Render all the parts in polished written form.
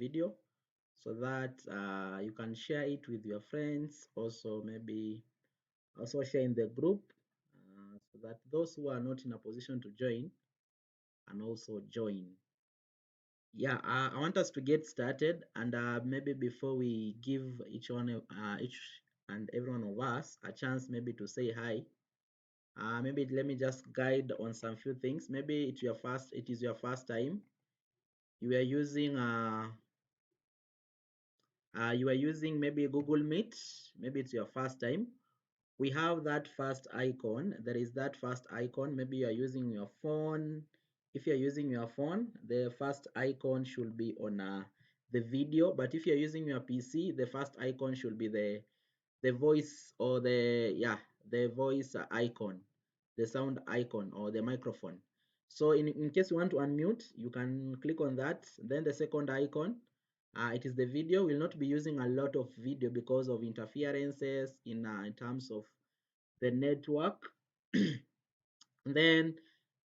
video so that you can share it with your friends, also maybe also share in the group so that those who are not in a position to join can also join. Yeah, I want us to get started, and maybe before we give each and every one of us a chance maybe to say hi, maybe let me just guide on some few things. Maybe it is your first time you are using you are using maybe Google Meet. Maybe it's your first time. We have that first icon. There is that first icon. Maybe you are using your phone. If you're using your phone, the first icon should be on the video. But if you're using your PC, the first icon should be the voice, or the voice icon, the sound icon, or the microphone. So in case you want to unmute, you can click on that. Then the second icon, it is the video. We'll not be using a lot of video because of interferences in terms of the network. And then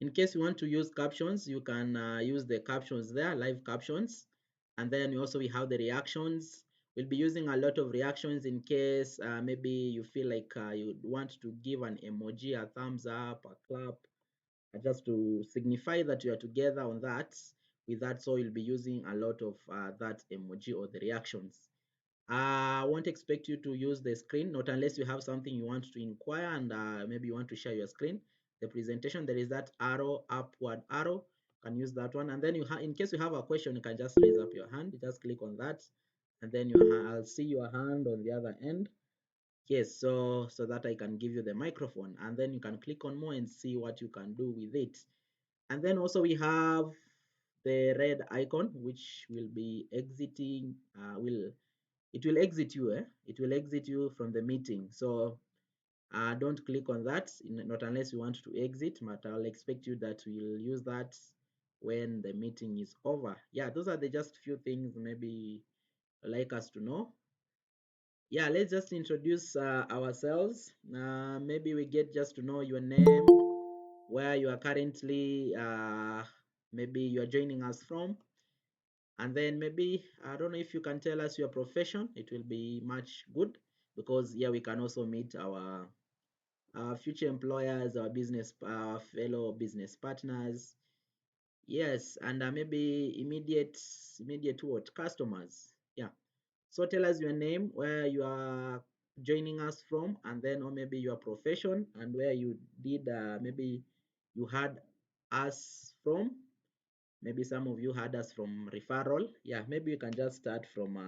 in case you want to use captions, you can use the captions there, live captions. And then we have the reactions. We'll be using a lot of reactions in case maybe you feel like you want to give an emoji, a thumbs up, a clap, just to signify that you are together on that. With that, so you'll be using a lot of that emoji or the reactions. I won't expect you to use the screen, not unless you have something you want to inquire, and maybe you want to share your screen. The presentation, there is that arrow, upward arrow. You can use that one. And then in case you have a question, you can just raise up your hand. Just click on that, and then I'll see your hand on the other end. Yes, so that I can give you the microphone, and then you can click on more and see what you can do with it. And then also we have the red icon, which will be exiting, it will exit you, it will exit you from the meeting. So don't click on that, not unless you want to exit, but I'll expect you that we'll use that when the meeting is over. Yeah, those are the just few things maybe I'd like us to know. Yeah, let's just introduce ourselves. Maybe we get just to know your name, where you are currently, maybe you are joining us from, and then maybe I don't know if you can tell us your profession. It will be much good, because we can also meet our future employers, our fellow business partners. Yes, and maybe immediate what customers. Yeah. So tell us your name, where you are joining us from, and then or maybe your profession, and where you did maybe you had us from. Maybe some of you had us from referral. Yeah, maybe you can just start from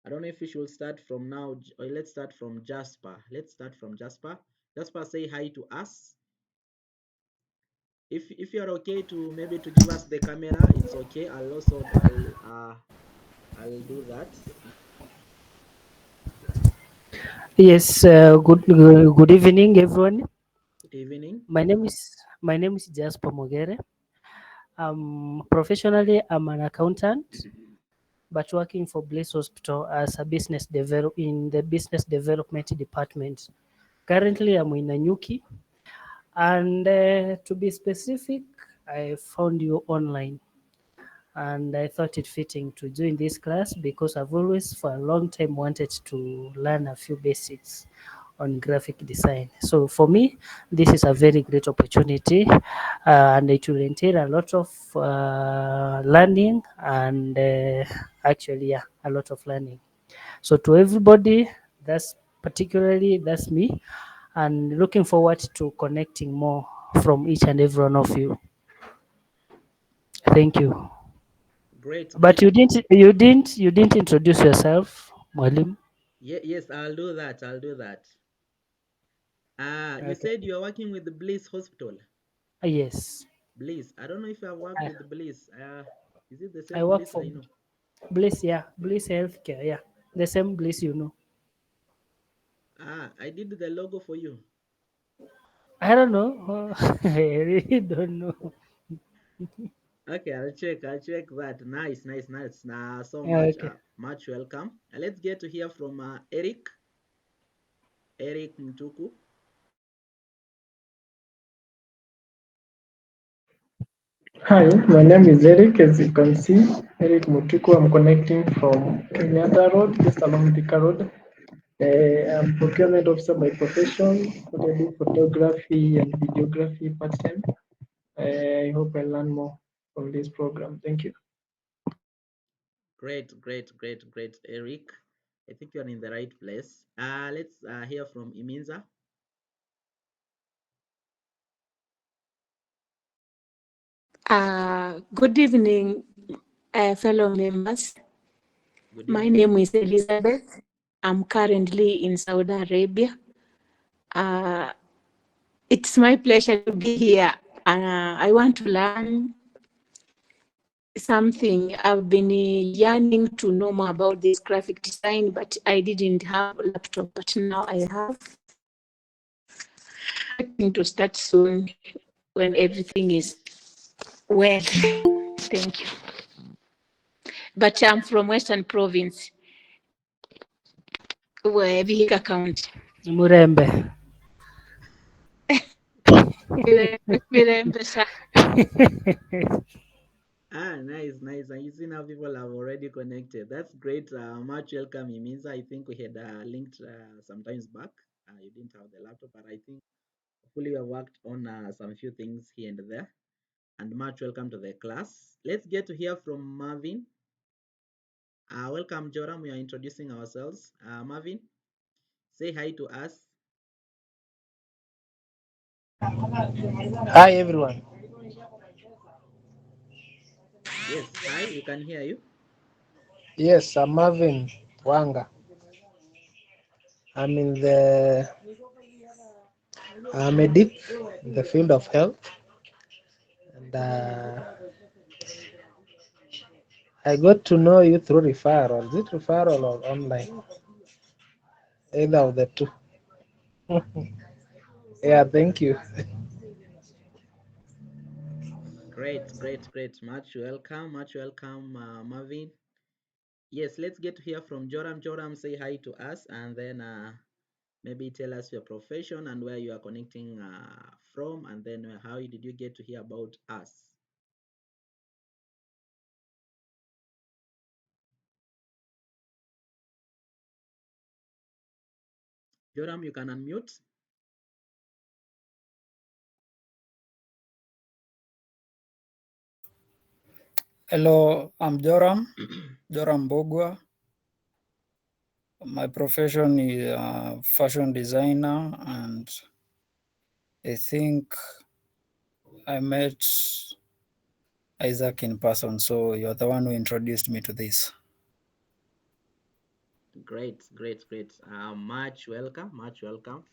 I don't know if we should start from now, or let's start from Jasper. Let's start from Jasper. Jasper, say hi to us. If you're okay to maybe to give us the camera, it's okay. I'll do that. Yes, good evening, everyone. Good evening. My name is Jasper Mogere. Professionally, I'm an accountant, but working for Bliss Hospital as a in the business development department. Currently, I'm in Nanyuki, and to be specific, I found you online, and I thought it fitting to join this class because I've always, for a long time, wanted to learn a few basics on graphic design. So for me, this is a very great opportunity, and it will entail a lot of learning and actually, yeah, a lot of learning. So to everybody, that's me, and looking forward to connecting more from each and every one of you. Thank you. Great, But great. you didn't introduce yourself, Mwalim. Yes, I'll do that. I'll do that. You Okay. said you are working with the Bliss Hospital. Yes. Bliss. I don't know if I've worked I, with the Bliss. Is it the I same work Bliss for I know? Bliss, yeah. Bliss Healthcare, yeah. The same Bliss. I did the logo for you. I don't know. I really don't know. Okay, I'll check that. Nice, nice, nice. Nah, so much, Okay. much welcome. Let's get to hear from Eric Mtuku. Hi, my name is Eric. As you can see, Eric Mutiku. I'm connecting from Kenyatta Road, just along Thika Road. I'm procurement officer by profession. I do photography and videography part time. I hope I learn more from this program. Thank you. Great, Eric. I think you're in the right place. Let's hear from Iminza. Good evening, fellow members. Good My evening. name is Elizabeth. I'm currently in Saudi Arabia. Uh, it's my pleasure to be here. I want to learn something. I've been yearning to know more about this graphic design, but I didn't have a laptop, but now I have. Expecting to start soon when everything is well. Thank you. But I'm from Western Province, Vihiga County. Murembe. Mirembe, sir. Nice. And you see now people have already connected. That's great. Much welcome, Iminza. I think we had linked sometimes back. You didn't have the laptop, but I think hopefully you have worked on some few things here and there. And much welcome to the class. Let's get to hear from Marvin. Welcome, Joram. We are introducing ourselves. Marvin, say hi to us. Hi everyone. Yes, hi, we can hear you. Yes, I'm Marvin Wanga. I'm in the I'm a deep in the field of health, and I got to know you through referral. Is it referral or online? Either of the two. Yeah, thank you. Great. Much welcome, Marvin. Yes, let's get to hear from Joram. Joram, say hi to us and then maybe tell us your profession and where you are connecting from, and then how did you get to hear about us? Joram, you can unmute. Hello, I'm Joram, Joram Bogwa. My profession is fashion designer, and I think I met Isaac in person, so you're the one who introduced me to this. Great. Much welcome.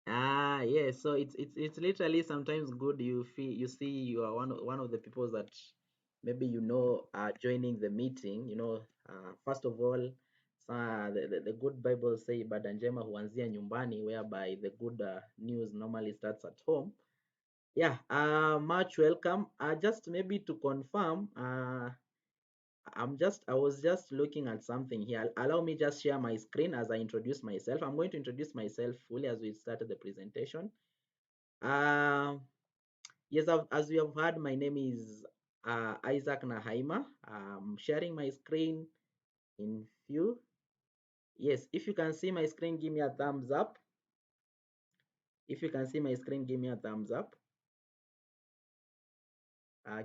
Yes. So it's literally sometimes good you see you are one of the people that maybe are joining the meeting. First of all, the good Bible say ibada njema huanzia nyumbani, whereby the good news normally starts at home. Yeah. Much welcome. Just maybe to confirm. I was just looking at something here. Allow me just share my screen as I introduce myself. I'm going to introduce myself fully as we started the presentation. Yes, as we have heard, my name is Isaac Nahaima. I'm sharing my screen in few. Yes, if you can see my screen, give me a thumbs up. If you can see my screen, give me a thumbs up.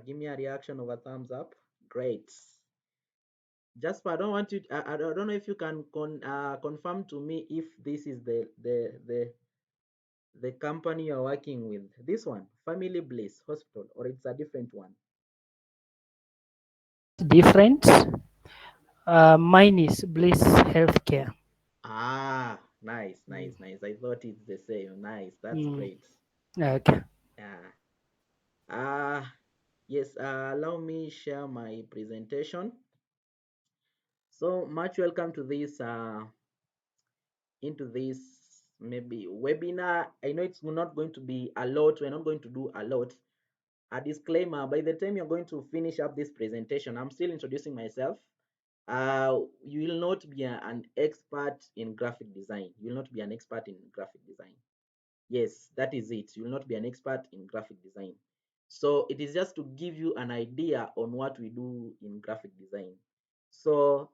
Give me a reaction of a thumbs up. Great. Jasper, I don't want you. I don't know if you can confirm to me if this is the company you're working with. This one, Family Bliss Hospital, or it's a different one. Different. Mine is Bliss Healthcare. Nice. I thought it's the same. Nice. That's Mm, great. okay. Yeah. Yes. Allow me share my presentation. So much welcome to this into this maybe webinar. I know it's not going to be a lot. We're not going to do a lot. A disclaimer: by the time you're going to finish up this presentation, I'm still introducing myself. You will not be an expert in graphic design. You will not be an expert in graphic design. Yes, that is it. You will not be an expert in graphic design. So it is just to give you an idea on what we do in graphic design. So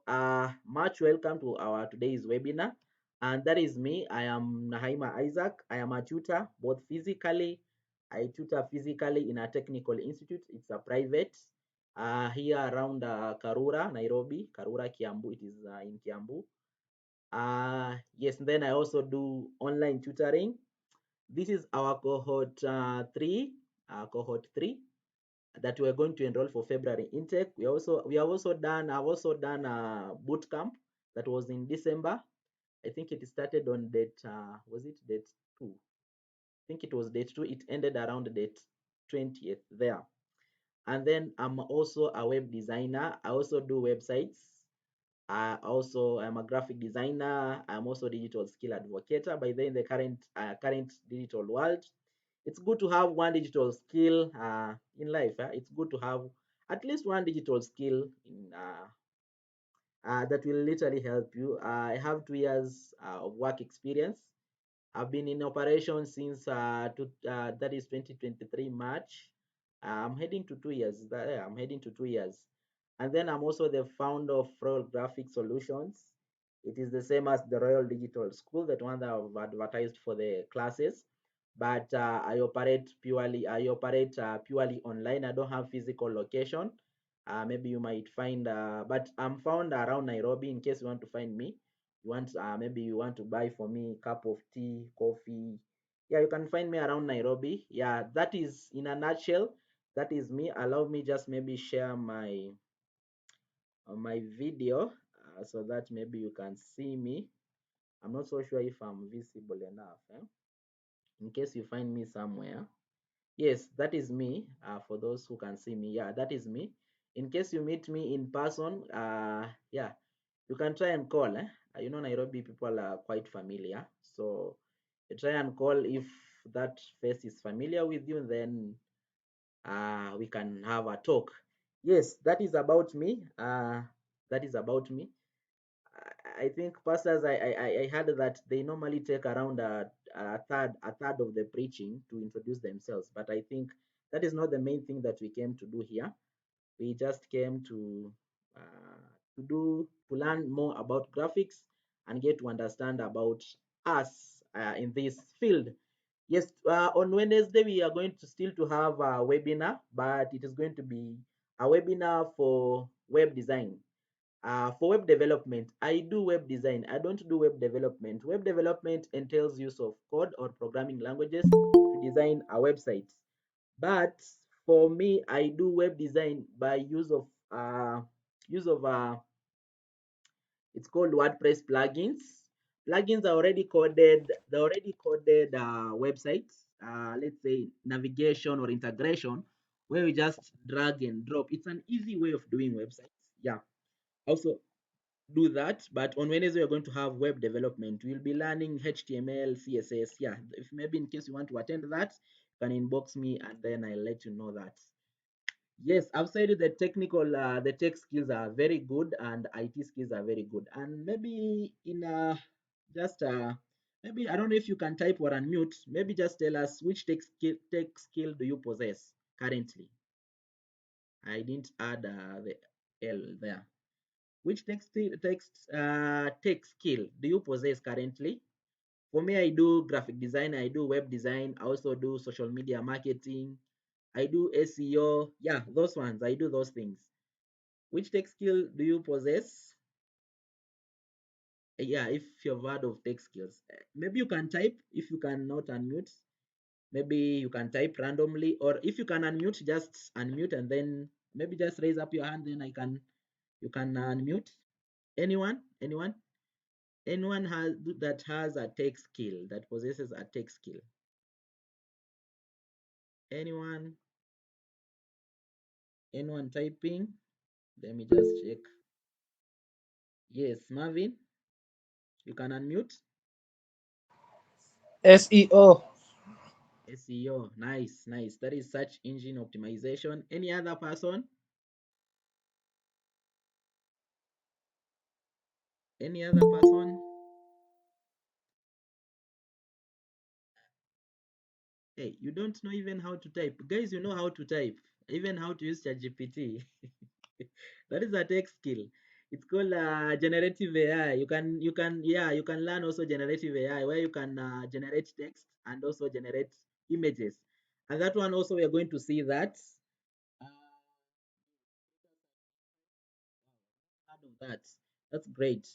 much welcome to our today's webinar. And that is me. I am Nahaima Isaac. I am a tutor, both physically. I tutor physically in a technical institute. It's a private here around Karura, Nairobi, Karura, Kiambu. It is in Kiambu. Yes, then I also do online tutoring. This is our cohort cohort three that we're going to enroll for February intake. I've also done a boot camp that was in December. I think it started on date was it date 2? I think it was date 2. It ended around date 20th there. And then I'm also a web designer. I also do websites. I'm a graphic designer. I'm also a digital skill advocate. By then, in the current digital world, it's good to have one digital skill in life. It's good to have at least one digital skill that will literally help you. I have 2 years of work experience. I've been in operation since that is 2023 March. I'm heading to 2 years. I'm heading to 2 years. And then I'm also the founder of Royal Graphic Solutions. It is the same as the Royal Digital School, that one that I've advertised for the classes. But I operate purely online. I don't have physical location. Maybe you might find, but I'm found around Nairobi. In case you want to find me, you want maybe you want to buy for me a cup of tea, coffee. Yeah, you can find me around Nairobi. Yeah, that is in a nutshell. That is me. Allow me just maybe share my video so that maybe you can see me. I'm not so sure if I'm visible enough. In case you find me somewhere. Yes, that is me. For those who can see me, yeah, that is me. In case you meet me in person, yeah, you can try and call. Nairobi people are quite familiar, so you try and call if that face is familiar with you. Then we can have a talk. Yes, that is about me. That is about me. I think pastors, I heard that they normally take around a third of the preaching to introduce themselves, but I think that is not the main thing that we came to do here. We just came to learn more about graphics and get to understand about us in this field. Yes, on Wednesday we are going to still to have a webinar, but it is going to be a webinar for web design. For web development, I do web design. I don't do web development. Web development entails use of code or programming languages to design a website. But for me, I do web design by use of it's called WordPress plugins. Plugins are already coded. They're already coded websites. Let's say navigation or integration, where we just drag and drop. It's an easy way of doing websites. Yeah. Also, do that. But on Wednesday, we're going to have web development. We'll be learning HTML, CSS. Yeah, if maybe in case you want to attend that, you can inbox me and then I'll let you know that. Yes, outside the tech skills are very good and IT skills are very good. And maybe in just maybe I don't know if you can type or unmute. Maybe just tell us which tech skill do you possess currently. I didn't add the L there. Which tech skill do you possess currently? For me, I do graphic design, I do web design, I also do social media marketing, I do SEO. Yeah, those ones, I do those things. Which tech skill do you possess? Yeah, if you've heard of tech skills, maybe you can type. If you cannot unmute, maybe you can type randomly, or if you can unmute, just unmute and then maybe just raise up your hand, then you can unmute. Anyone? Anyone has a tech skill, that possesses a tech skill? Anyone? Anyone typing? Let me just check. Yes, Marvin, you can unmute. SEO. SEO, nice. That is search engine optimization. Any other person? Any other person? Hey, you don't know even how to type. Guys, you know how to type, even how to use ChatGPT. That is a tech skill. It's called generative AI. You can learn also generative AI where you can generate text and also generate images. And that one also we are going to see that. Uh, Part of that. That's great.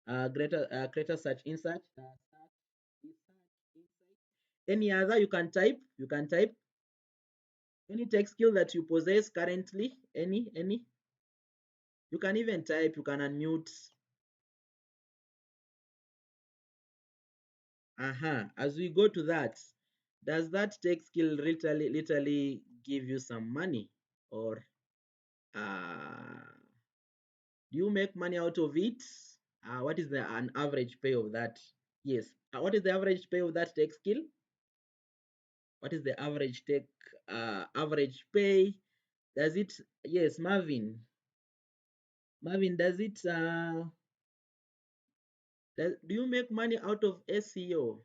Greater search insert. Any other you can type. You can type any tech skill that you possess currently. Any. You can even type. You can unmute. As we go to that, does that tech skill literally give you some money, or uh, do you make money out of it? What is an average pay of that? Yes. What is the average pay of that tech skill? What is the average pay? Does it? Yes, Marvin. Marvin, does it? Do you make money out of SEO?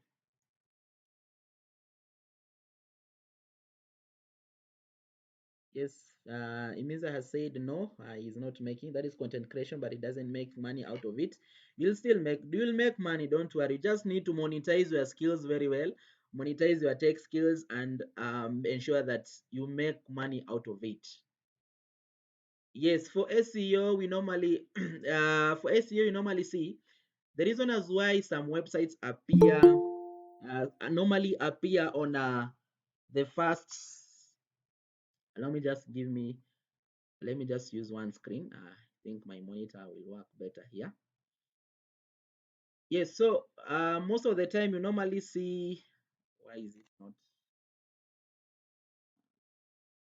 Yes, Imiza has said no, he's not making. That is content creation, but he doesn't make money out of it. You'll still make, you'll make money, don't worry. You just need to monetize your skills very well, monetize your tech skills, and ensure that you make money out of it. Yes, for SEO, we normally, for SEO, you normally see the reason as why some websites appear, normally appear on the first, let me just give me let me just use one screen. I think my monitor will work better here. Yes, so most of the time you normally see, why is it not?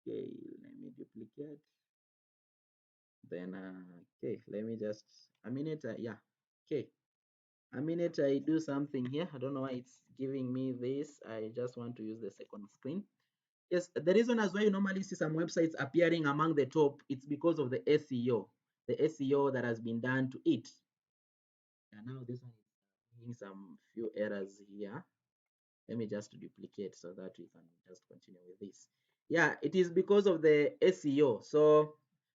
Okay, let me duplicate. Then, okay, let me just, a minute, yeah, okay. A minute, I do something here. I don't know why it's giving me this. I just want to use the second screen. Yes, the reason as why you normally see some websites appearing among the top, it's because of the SEO that has been done to it. And now this one is giving some few errors here. Let me just duplicate so that we can just continue with this. Yeah, it is because of the SEO. So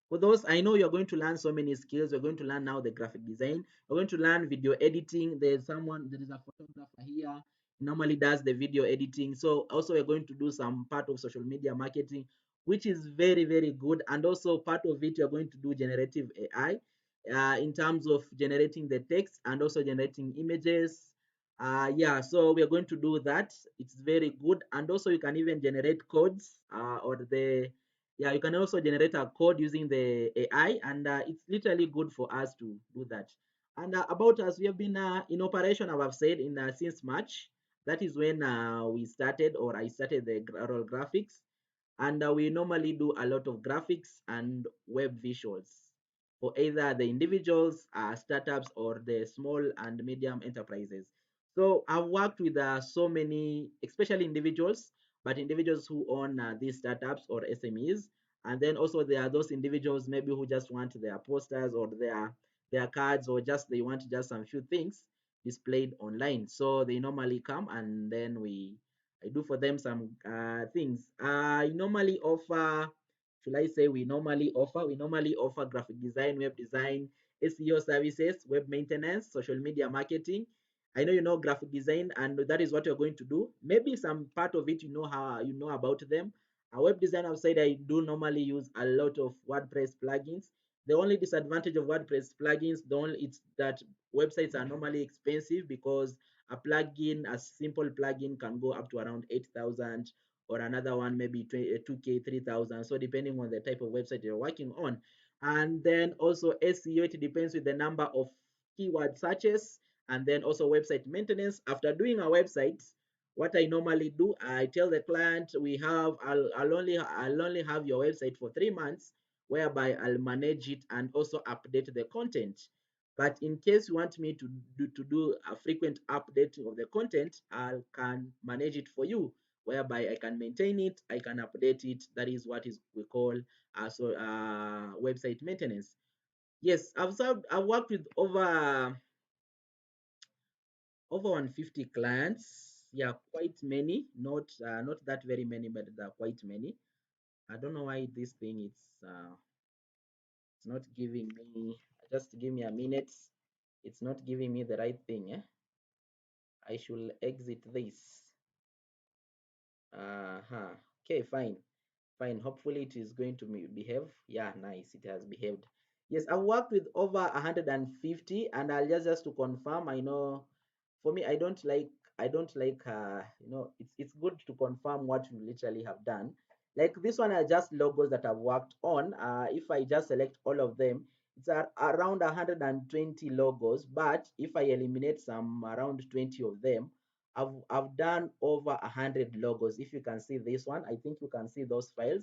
for those, I know you're going to learn so many skills. You're going to learn now the graphic design. You're going to learn video editing. There is a photographer here, normally does the video editing. So also we're going to do some part of social media marketing, which is very, very good. And also part of it, you're going to do generative AI in terms of generating the text and also generating images. Yeah, so we are going to do that. It's very good. And also you can even generate codes yeah, you can also generate a code using the AI, and it's literally good for us to do that. And about us, we have been in operation, as I've said, in since March. That is when we started, or I started the Role Graphics. And we normally do a lot of graphics and web visuals for either the individuals, startups, or the small and medium enterprises. So I've worked with so many, especially individuals, but individuals who own these startups or SMEs. And then also there are those individuals maybe who just want their posters or their cards, or just they want just some few things displayed online. So they normally come, and then I do for them some things. I normally offer, should I say we normally offer graphic design, web design, SEO services, web maintenance, social media marketing. I know you know graphic design, and that is what you're going to do. Maybe some part of it you know how you know about them. A web design outside, I do normally use a lot of WordPress plugins. The only disadvantage of WordPress plugins, it's that websites are normally expensive, because a plugin, a simple plugin, can go up to around 8,000, or another one maybe 2K, 3,000. So depending on the type of website you're working on. And then also SEO, it depends with the number of keyword searches, and then also website maintenance. After doing a website, what I normally do, I tell the client I'll only have your website for 3 months, whereby I'll manage it and also update the content. But in case you want me to do a frequent update of the content, I can manage it for you, whereby I can maintain it, I can update it. That is what is we call website maintenance. Yes, I've worked with over 150 clients. yeah, quite many, not that very many, but there are quite many. I don't know why this thing it's not giving me. Just give me a minute. It's not giving me the right thing. I should exit this. Uh-huh. Okay, fine. Fine. Hopefully it is going to behave. Yeah, nice. It has behaved. Yes, I've worked with over 150, and I'll just to confirm. I know for me, I don't like it's good to confirm what you literally have done. Like this one are just logos that I've worked on. If I just select all of them, it's around 120 logos, but if I eliminate some around 20 of them, I've done over 100 logos. If you can see this one, I think you can see those files.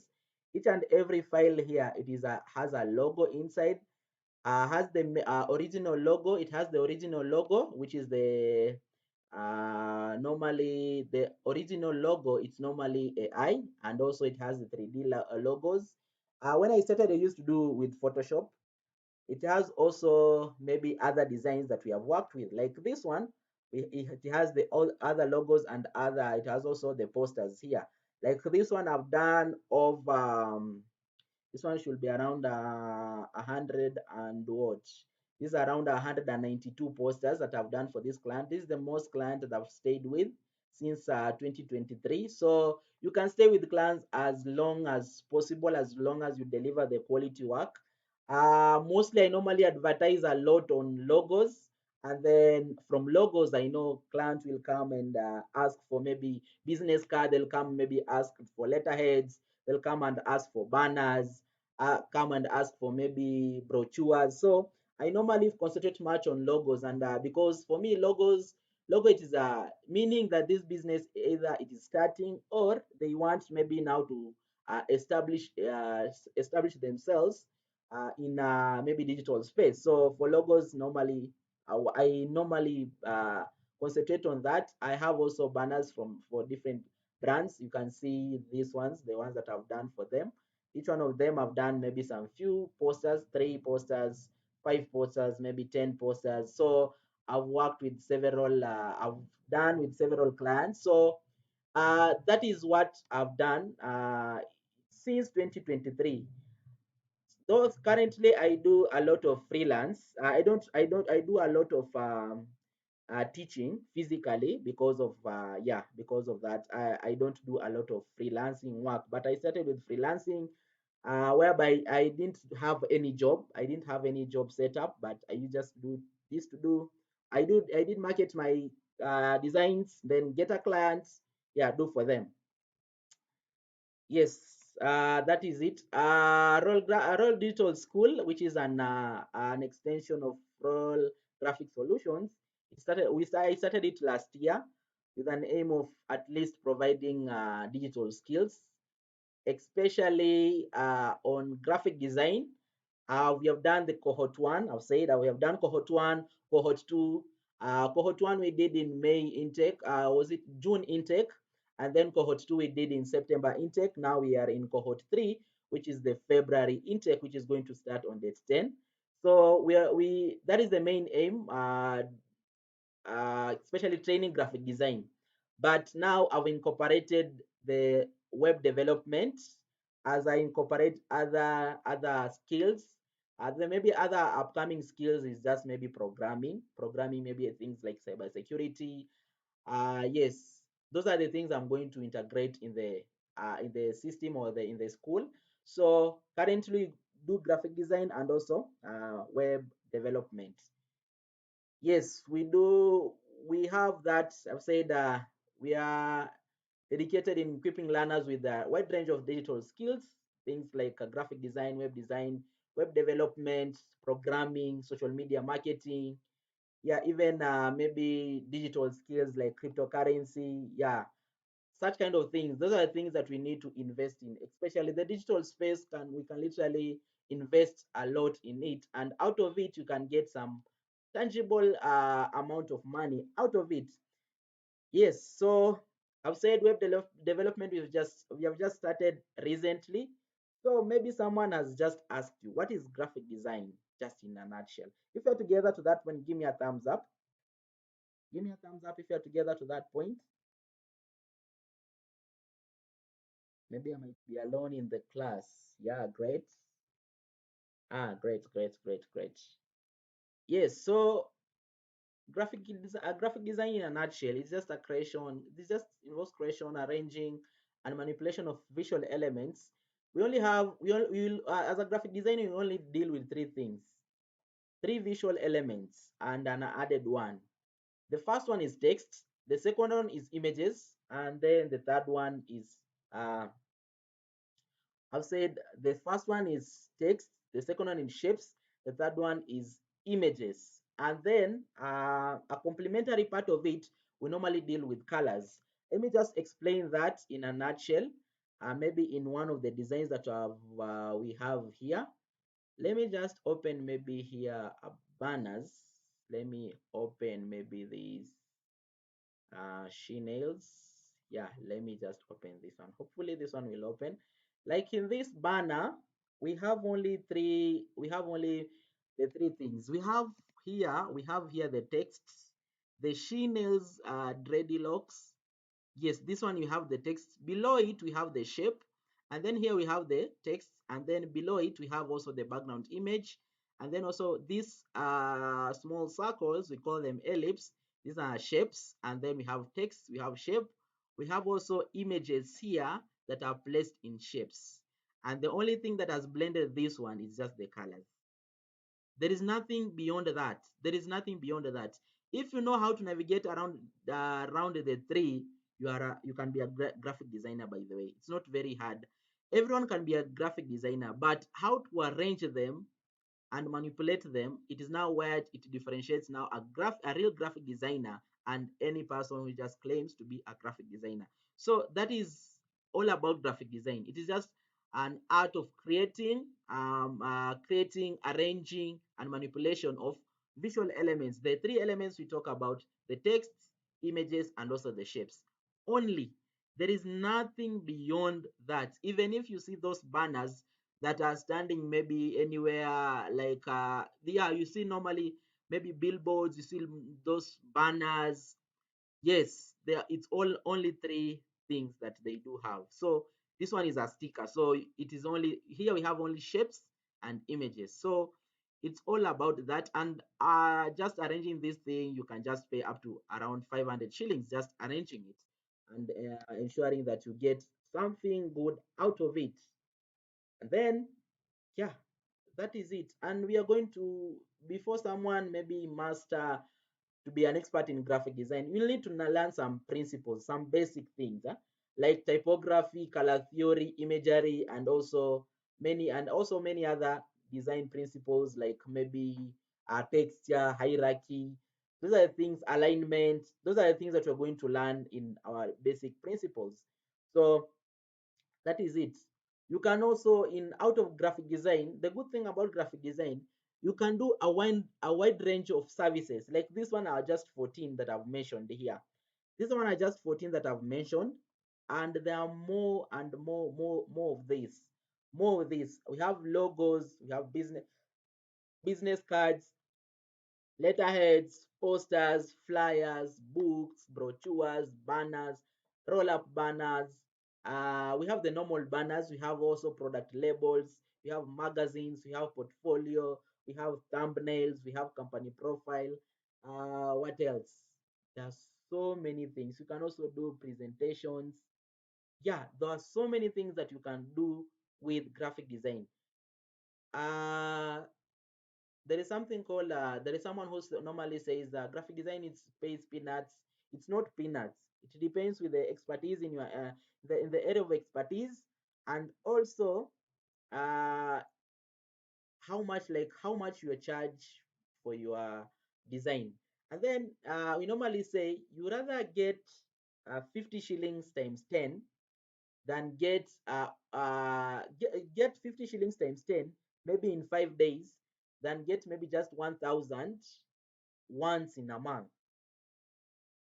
Each and every file here, has a logo inside. Has the original logo. It has the original logo, which is the normally the original logo. It's normally AI, and also it has the 3D logos. When I started, I used to do with Photoshop. It has also maybe other designs that we have worked with, like this one. It has the all other logos and other. It has also the posters here. Like this one, I've done of this one should be around 100 and what? This is around 192 posters that I've done for this client. This is the most client that I've stayed with since 2023. So you can stay with clients as long as possible, as long as you deliver the quality work. Mostly, I normally advertise a lot on logos, and then from logos, I know clients will come and ask for maybe business card. They'll come maybe ask for letterheads. They'll come and ask for banners. Come and ask for maybe brochures. So I normally concentrate much on logos, and because for me, logo it is a meaning that this business either it is starting or they want maybe now to establish themselves in maybe digital space. So for logos, normally I normally concentrate on that. I have also banners for different brands. You can see these ones, the ones that I've done for them. Each one of them I've done maybe some few posters, 3 posters, 5 posters, maybe 10 posters. So I've worked with several. I've done with several clients. So that is what I've done since 2023. Though currently I do a lot of freelance. I do a lot of teaching physically because of because of that. I don't do a lot of freelancing work, but I started with freelancing whereby I didn't have any job. I didn't have any job set up, but I just do this to do. I did market my designs, then get a client, yeah, do for them. Yes, that is it. Roll Digital School, which is an extension of Roll Graphic Solutions. I started it last year with an aim of at least providing digital skills, especially on graphic design. We have done the cohort one. I've said that we have done cohort one, cohort two. Cohort one we did in May intake. Was it June intake? And then cohort two we did in September intake. Now we are in cohort three, which is the February intake, which is going to start on date 10. So we that is the main aim. Especially training graphic design. But now I've incorporated the web development as I incorporate other skills. There may be other upcoming skills is just maybe programming maybe things like cybersecurity. Yes, those are the things I'm going to integrate in the system or in the school. So currently do graphic design and also web development. Yes, we do. We have that. I've said we are dedicated in equipping learners with a wide range of digital skills, things like graphic design, web development, programming, social media marketing. Yeah, even maybe digital skills like cryptocurrency. Yeah, such kind of things. Those are the things that we need to invest in, especially the digital space. We can literally invest a lot in it, and out of it you can get some tangible amount of money out of it. Yes, so I've said development. We have just started recently, so maybe someone has just asked you what is graphic design, just in a nutshell. If you're together to that one, give me a thumbs up. Give me a thumbs up if you're together to that point. Maybe I might be alone in the class. Yeah, great. Great, great, great, great. Yes, so graphic design in a nutshell is just a creation. This just involves creation, arranging, and manipulation of visual elements. We only have we will as a graphic designer, we only deal with three things: three visual elements and an added one. The first one is text. The second one is images, and then the third one is uh, I've said the first one is text, the second one is shapes, the third one is images. And then a complementary part of it, we normally deal with colors. Let me just explain that in a nutshell. Maybe in one of the designs that we have here. Let me just open maybe here banners. Let me open maybe these she nails. Yeah, let me just open this one. Hopefully this one will open. Like in this banner, we have only the three things we have here the texts, the she nails dreadlocks. Yes, this one you have the text. Below it we have the shape, and then here we have the text, and then below it we have also the background image, and then also these small circles, we call them ellipse. These are shapes, and then we have text, we have shape, we have also images here that are placed in shapes, and the only thing that has blended this one is just the colors. There is nothing beyond that. There is nothing beyond that. If you know how to navigate around the three, you can be a graphic designer. By the way, it's not very hard. Everyone can be a graphic designer, but how to arrange them and manipulate them, it is now where it differentiates now a real graphic designer and any person who just claims to be a graphic designer. So that is all about graphic design. It is just an art of creating, arranging, and manipulation of visual elements. The three elements we talk about: the text, images, and also the shapes. Only. There is nothing beyond that. Even if you see those banners that are standing maybe anywhere, like yeah, you see normally maybe billboards, you see those banners. Yes, there it's all only three things that they do have. So this one is a sticker, so it is only here we have only shapes and images. So it's all about that. And just arranging this thing, you can just pay up to around 500 shillings just arranging it, and ensuring that you get something good out of it. And then yeah, that is it. And we are going to, before someone maybe master to be an expert in graphic design, you'll need to learn some principles, some basic things, like typography, color theory, imagery, and also many other design principles, like maybe texture, hierarchy. Those are the things, alignment. Those are the things that we're going to learn in our basic principles. So that is it. You can also, in out of graphic design, the good thing about graphic design, you can do a wide range of services. Like this one are just 14 that I've mentioned here. This one are just 14 that I've mentioned, and there are more and more of this. More of this. We have logos, we have business cards, letterheads, posters, flyers, books, brochures, banners, roll-up banners. We have the normal banners. We have also product labels. We have magazines. We have portfolio. We have thumbnails. We have company profile. What else? There's so many things. You can also do presentations. Yeah, there are so many things that you can do with graphic design. Uh, there is something called there is someone who normally says that graphic design is pays peanuts. It's not peanuts. It depends with the expertise in your in the area of expertise, and also uh how much you charge for your design. And then we normally say you rather get 50 shillings times 10 than get 50 shillings times 10 maybe in 5 days, than get maybe just 1000 once in a month.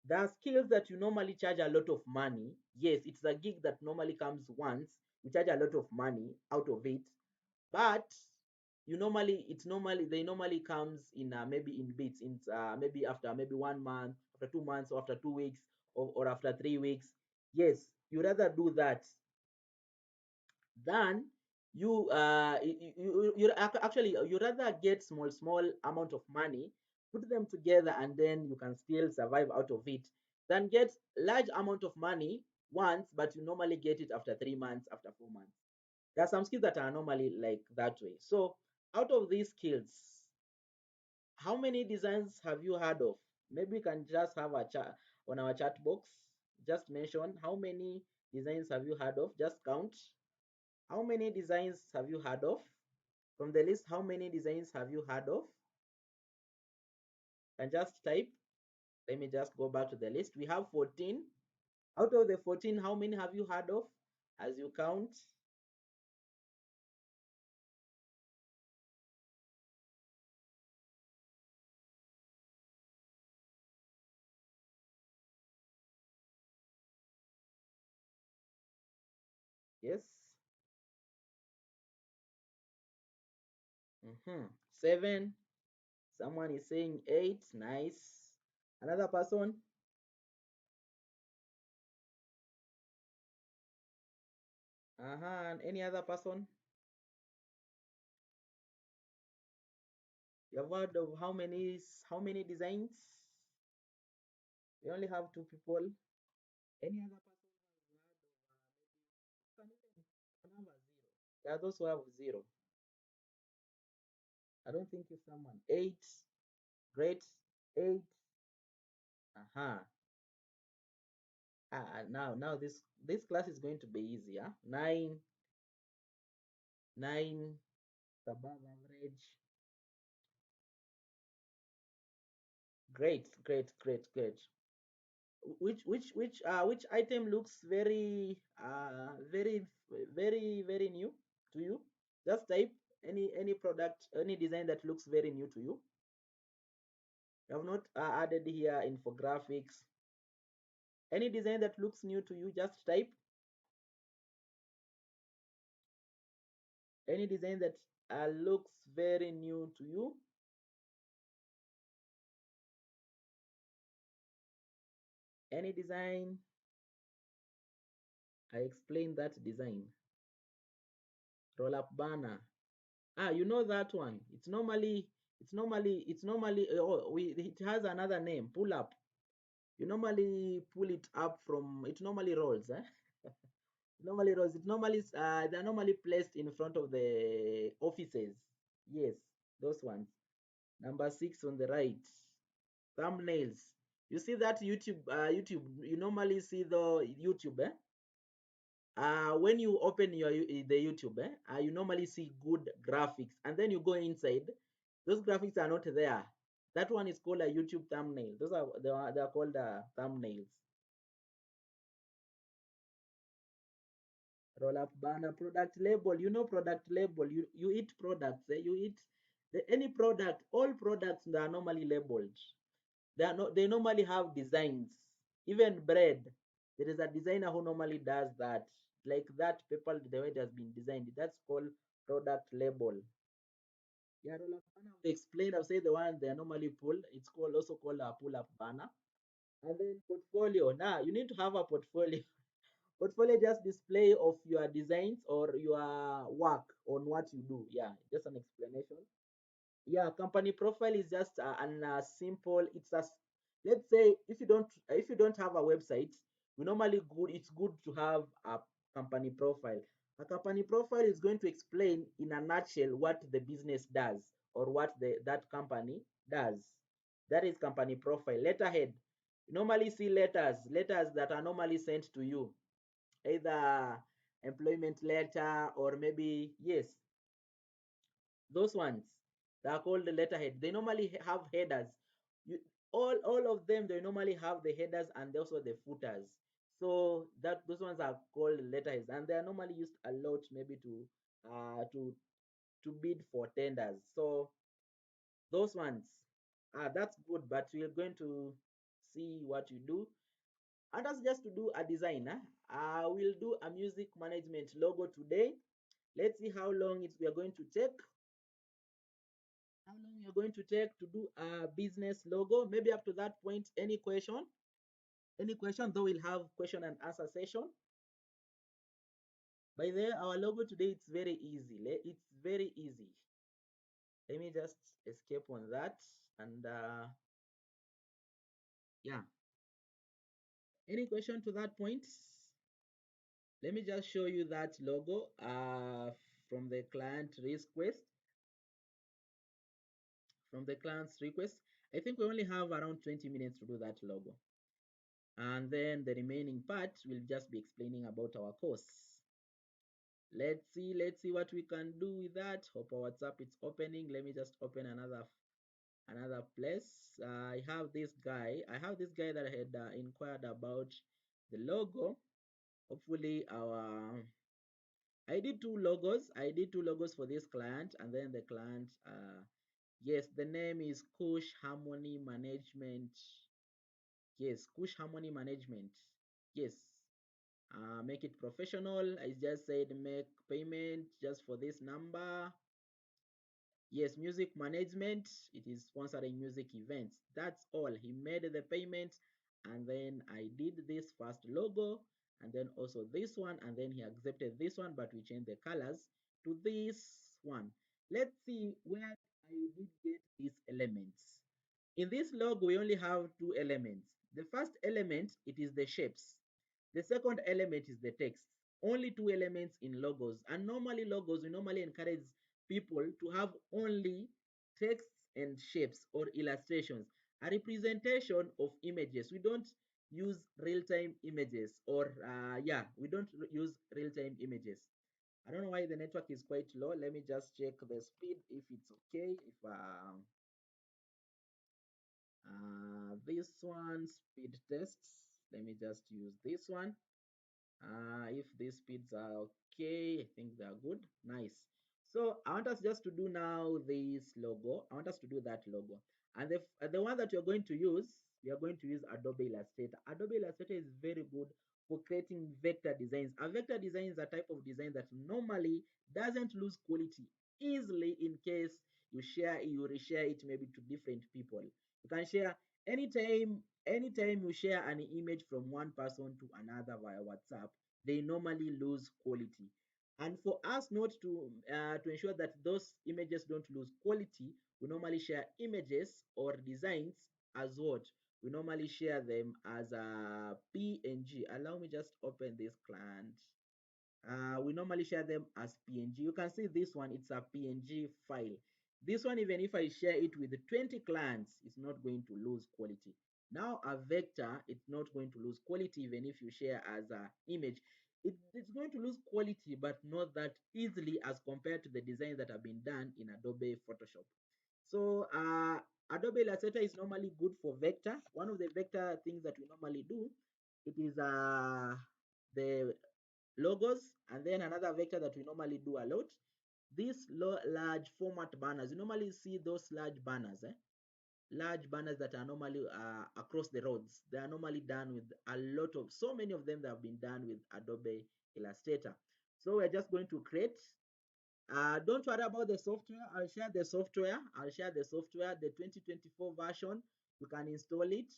There are skills that you normally charge a lot of money. Yes, it's a gig that normally comes once. You charge a lot of money out of it, but they normally comes in maybe in bits, in maybe after maybe 1 month, after 2 months, or after 2 weeks, or after 3 weeks. Yes, you rather do that Then actually you rather get small amount of money, put them together, and then you can still survive out of it, than get large amount of money once, but you normally get it after 3 months, after 4 months. There are some skills that are normally like that way. So out of these skills, how many designs have you heard of? Maybe we can just have a chat on our chat box. Just mention how many designs have you heard of. Just count. How many designs have you heard of? From the list, how many designs have you heard of? And just type. Let me just go back to the list. We have 14. Out of the 14, how many have you heard of? As you count. Yes. 7. Someone is saying 8. Nice. Another person? And any other person? You have heard of how many designs? We only have 2 people. Any other person who has heard of maybe you can even have a 0. There are those who have 0. I don't think if someone 8, great, 8. Uh-huh. Now this class is going to be easier. 9, 9, above average. Great. Which item looks very new to you? Just type any product, any design that looks very new to you. I have not added here infographics. Any design that looks new to you, just type. Any design that looks very new to you. Any design. I explained that design. Roll up banner. You know that one. It has another name. Pull up. You normally pull it up from. It normally rolls. Normally rolls. They're normally placed in front of the offices. Yes, those ones. Number 6 on the right. Thumbnails. You see that YouTube. You normally see the YouTube. When you open the YouTube, you normally see good graphics, and then you go inside. Those graphics are not there. That one is called a YouTube thumbnail. They are called thumbnails. Roll up banner, product label. You know product label. You eat products. You eat any product. All products that are normally labeled. They normally have designs. Even bread. There is a designer who normally does that. Like that paper, the way it has been designed. That's called product label. Yeah, roll up banner. I've explained. I've said the one they are normally pull. It's also called a pull up banner. And then portfolio. Now you need to have a portfolio. Portfolio just display of your designs or your work on what you do. Yeah, just an explanation. Yeah, company profile is just an simple. Let's say if you don't have a website, it's good to have a company profile. A company profile is going to explain in a nutshell what the business does or what that company does. That is company profile. Letterhead. You normally see letters that are normally sent to you, either employment letter or maybe, yes, those ones, they are called the letterhead. They normally have headers. You, all of them, they normally have the headers and also the footers. So that those ones are called letterheads, and they are normally used a lot, maybe uh to to bid for tenders. So those ones, that's good, but we're going to see what you do. And that's just to do a design. We'll do a music management logo today. Let's see how long we are going to take. How long you're going to take to do a business logo. Maybe up to that point, any question? Any question? Though we'll have question and answer session. By the way, our logo today, it's very easy. It's very easy. Let me just escape on that. And yeah, any question to that point? Let me just show you that logo from the client request. From the client's request, I think we only have around 20 minutes to do that logo. And then the remaining part will just be explaining about our course. Let's see what we can do with that. Hope our WhatsApp is opening. Let me just open another place. I have this guy that had inquired about the logo. Hopefully I did two logos for this client, and then the client yes, the name is Kush Harmony Management. Yes, Kush Harmony Management. Yes. Make it professional. I just said make payment just for this number. Yes, music management. It is sponsoring music events. That's all. He made the payment, and then I did this first logo, and then also this one, and then he accepted this one, but we changed the colors to this one. Let's see where I did get these elements. In this logo, we only have two elements. The first element, it is the shapes. The second element is the text. Only two elements in logos. And normally logos, we normally encourage people to have only text and shapes or illustrations, a representation of images. We don't use real-time images, or yeah, we don't use real-time images. I don't know why the network is quite low. Let me just check the speed if it's okay. If this one speed tests, let me just use this one. If these speeds are okay, I think they are good. Nice. So I want us just to do now this logo. I want us to do that logo. And the one that you're going to use, we are going to use Adobe Illustrator. Adobe Illustrator is very good for creating vector designs. A vector design is a type of design that normally doesn't lose quality easily in case you reshare it maybe to different people. You can share anytime you share an image from one person to another via WhatsApp, they normally lose quality. And for us not to ensure that those images don't lose quality, we normally share images or designs as what? We normally share them as a PNG. Allow me just open this client. We normally share them as PNG. You can see this one, it's a PNG file. This one, even if I share it with 20 clients, it's not going to lose quality. Now a vector, it's not going to lose quality even if you share as an image. It's going to lose quality, but not that easily as compared to the designs that have been done in Adobe Photoshop. So Adobe Illustrator is normally good for vector. One of the vector things that we normally do, it is the logos, and then another vector that we normally do a lot, these large format banners. You normally see those large banners, large banners that are normally across the roads. They are normally done with so many of them that have been done with Adobe Illustrator. So we're just going to create. Don't worry about the software. I'll share the software. The 2024 version. You can install it.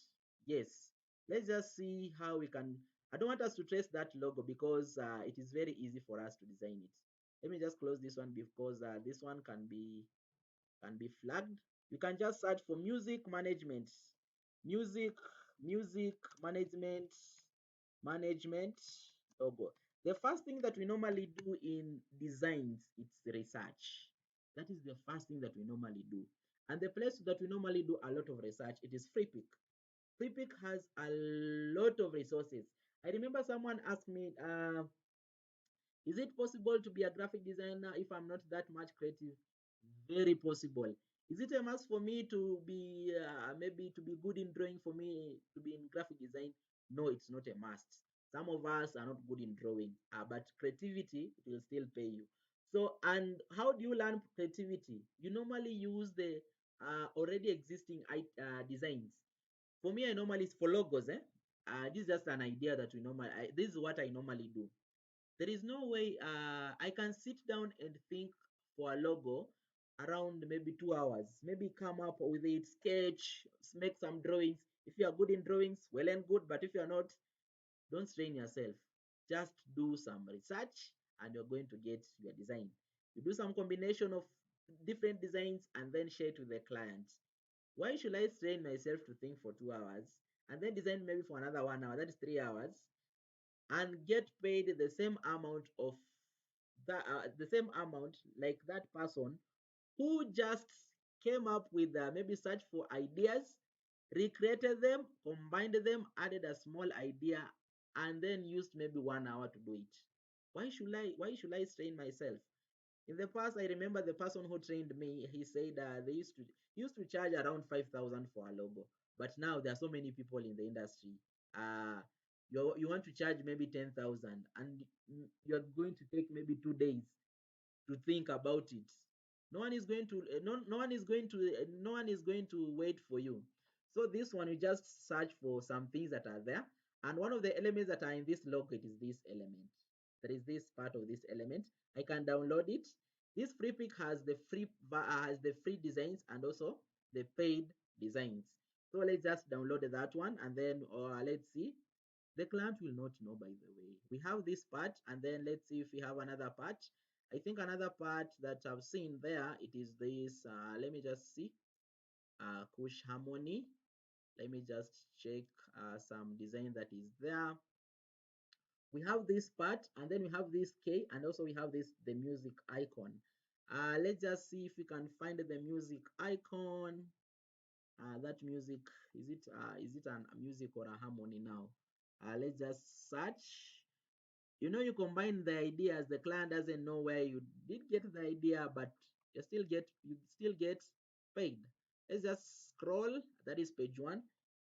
Yes. Let's just see how we can. I don't want us to trace that logo because it is very easy for us to design it. Let me just close this one because this one can be flagged. You can just search for music management, music music management logo. The first thing that we normally do in designs, it's research. That is the first thing that we normally do. And the place that we normally do a lot of research, it is Freepik. Freepik has a lot of resources. I remember someone asked me, is it possible to be a graphic designer if I'm not that much creative? Very possible. Is it a must for me to be maybe to be good in drawing for me to be in graphic design? No, it's not a must. Some of us are not good in drawing, but creativity will still pay you. So, and how do you learn creativity? You normally use the already existing designs. For me, I normally for logos. This is just an idea that this is what I normally do. There is no way I can sit down and think for a logo around maybe 2 hours. Maybe come up with it, sketch, make some drawings. If you are good in drawings, well and good. But if you are not, don't strain yourself. Just do some research and you're going to get your design. You do some combination of different designs and then share to the client. Why should I strain myself to think for 2 hours and then design maybe for another 1 hour? That is 3 hours, and get paid the same amount of the same amount like that person who just came up with maybe search for ideas, recreated them, combined them, added a small idea, and then used maybe 1 hour to do it. Why should I strain myself? In the past, I remember the person who trained me, he said they used to charge around 5,000 for a logo. But now there are so many people in the industry. Uh, you want to charge maybe 10,000, and you're going to take maybe 2 days to think about it. No one is going to wait for you. So this one, you just search for some things that are there, and one of the elements that are in this logo, it is this element. There is this part of this element. I can download it. This free pick has the free designs and also the paid designs. So let's just download that one, and then let's see. The client will not know, by the way. We have this part, and then let's see if we have another part. I think another part that I've seen there, it is this. Let me just see. Kush Harmony. Let me just check some design that is there. We have this part, and then we have this K, and also we have this the music icon. Let's just see if we can find the music icon. That music, is it a music or a harmony now? Let's just search. You combine the ideas. The client doesn't know where you did get the idea, but you still get paid. Let's just scroll. That is page one.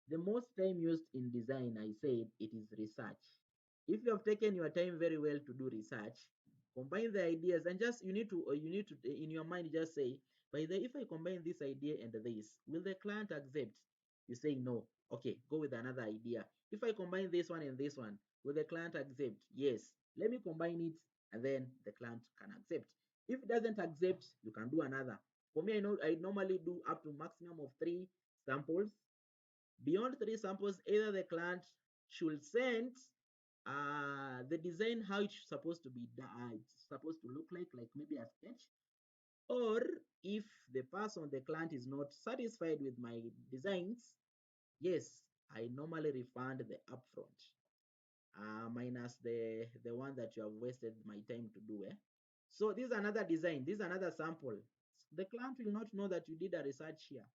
The most time used in design, I said, it is research. If you have taken your time very well to do research, combine the ideas, and just you need to in your mind just say, by the if I combine this idea and this, will the client accept? You say no. Okay, go with another idea. If I combine this one and this one, will the client accept? Yes. Let me combine it, and then the client can accept. If it doesn't accept, you can do another. For me, I know I normally do up to maximum of 3 samples. Beyond 3 samples, either the client should send the design how it's supposed to be done, it's supposed to look like maybe a sketch, or if the person, the client, is not satisfied with my designs, yes, I normally refund the upfront, minus the one that you have wasted my time to do. So this is another design, this is another sample. The client will not know that you did a research here.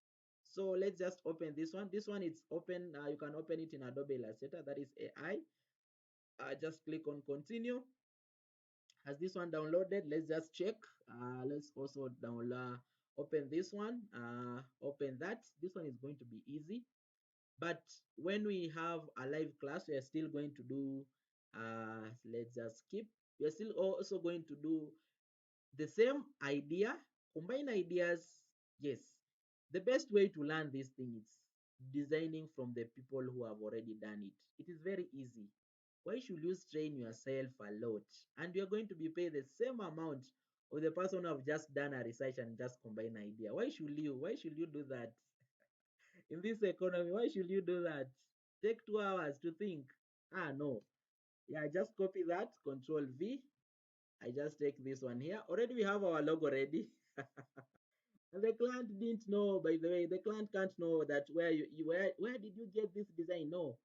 So let's just open this one. This one is open. You can open it in Adobe Illustrator, that is AI. Just click on continue. Has this one downloaded? Let's just check. Let's also download. Open this one. Open that. This one is going to be easy. But when we have a live class, we are still going to do. Let's just skip. We are still also going to do the same idea, combine ideas. Yes, the best way to learn this thing is designing from the people who have already done it. It is very easy. Why should you strain yourself a lot, and you're going to be paid the same amount of the person who have just done a research and just combine idea? Why should you do that? In this economy, why should you do that? Take 2 hours to think. No. Yeah, just copy that, Control V. I just take this one here. Already we have our logo ready. And the client didn't know, by the way, the client can't know that where did you get this design? No,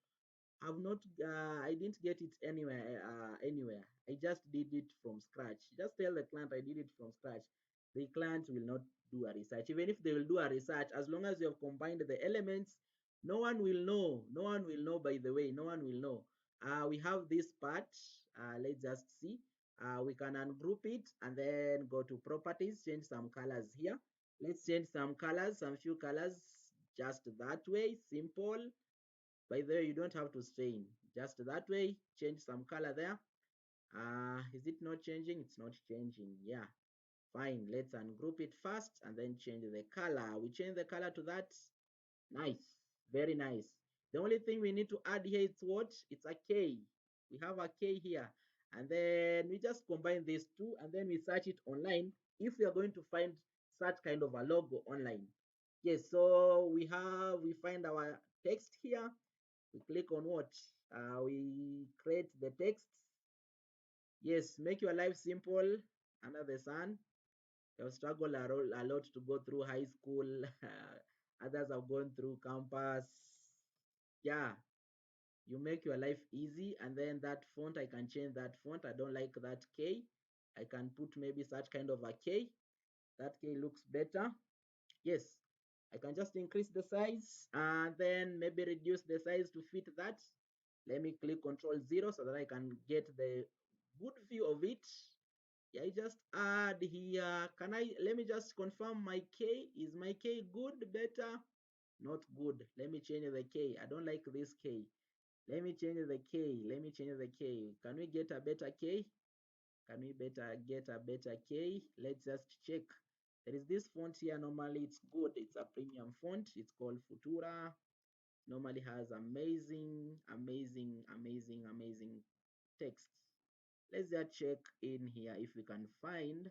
I've not I didn't get it anywhere. I just did it from scratch. Just tell the client I did it from scratch. The client will not do a research. Even if they will do a research, as long as you have combined the elements, no one will know. No one will know, by the way. No one will know. We have this part. Let's just see. We can ungroup it and then go to properties, change some colors here. Let's change some colors, some few colors, just that way. Simple. By the way, you don't have to strain. Just that way. Change some color there. Is it not changing? It's not changing. Yeah. Fine. Let's ungroup it first and then change the color. We change the color to that. Nice. Very nice. The only thing we need to add here is what? It's a K. We have a K here. And then we just combine these two and then we search it online if we are going to find such kind of a logo online. Yes, so we find our text here. We click on what? We create the text. Yes, make your life simple under the sun. You have struggled a lot to go through high school. Others have gone through campus. Yeah, you make your life easy. And then that font, I can change that font. I don't like that K. I can put maybe such kind of a K. That K looks better. Yes, I can just increase the size and then maybe reduce the size to fit that. Let me click Control 0 so that I can get the good view of it. Yeah, I just add here. Let me just confirm my K. Is my K good, better? Not good. Let me change the K. I don't like this K. Let me change the K. Let me change the K. Can we get a better K? Can we get a better K? Let's just check. There is this font here. Normally it's good. It's a premium font. It's called Futura. Normally has amazing text. Let's just check in here if we can find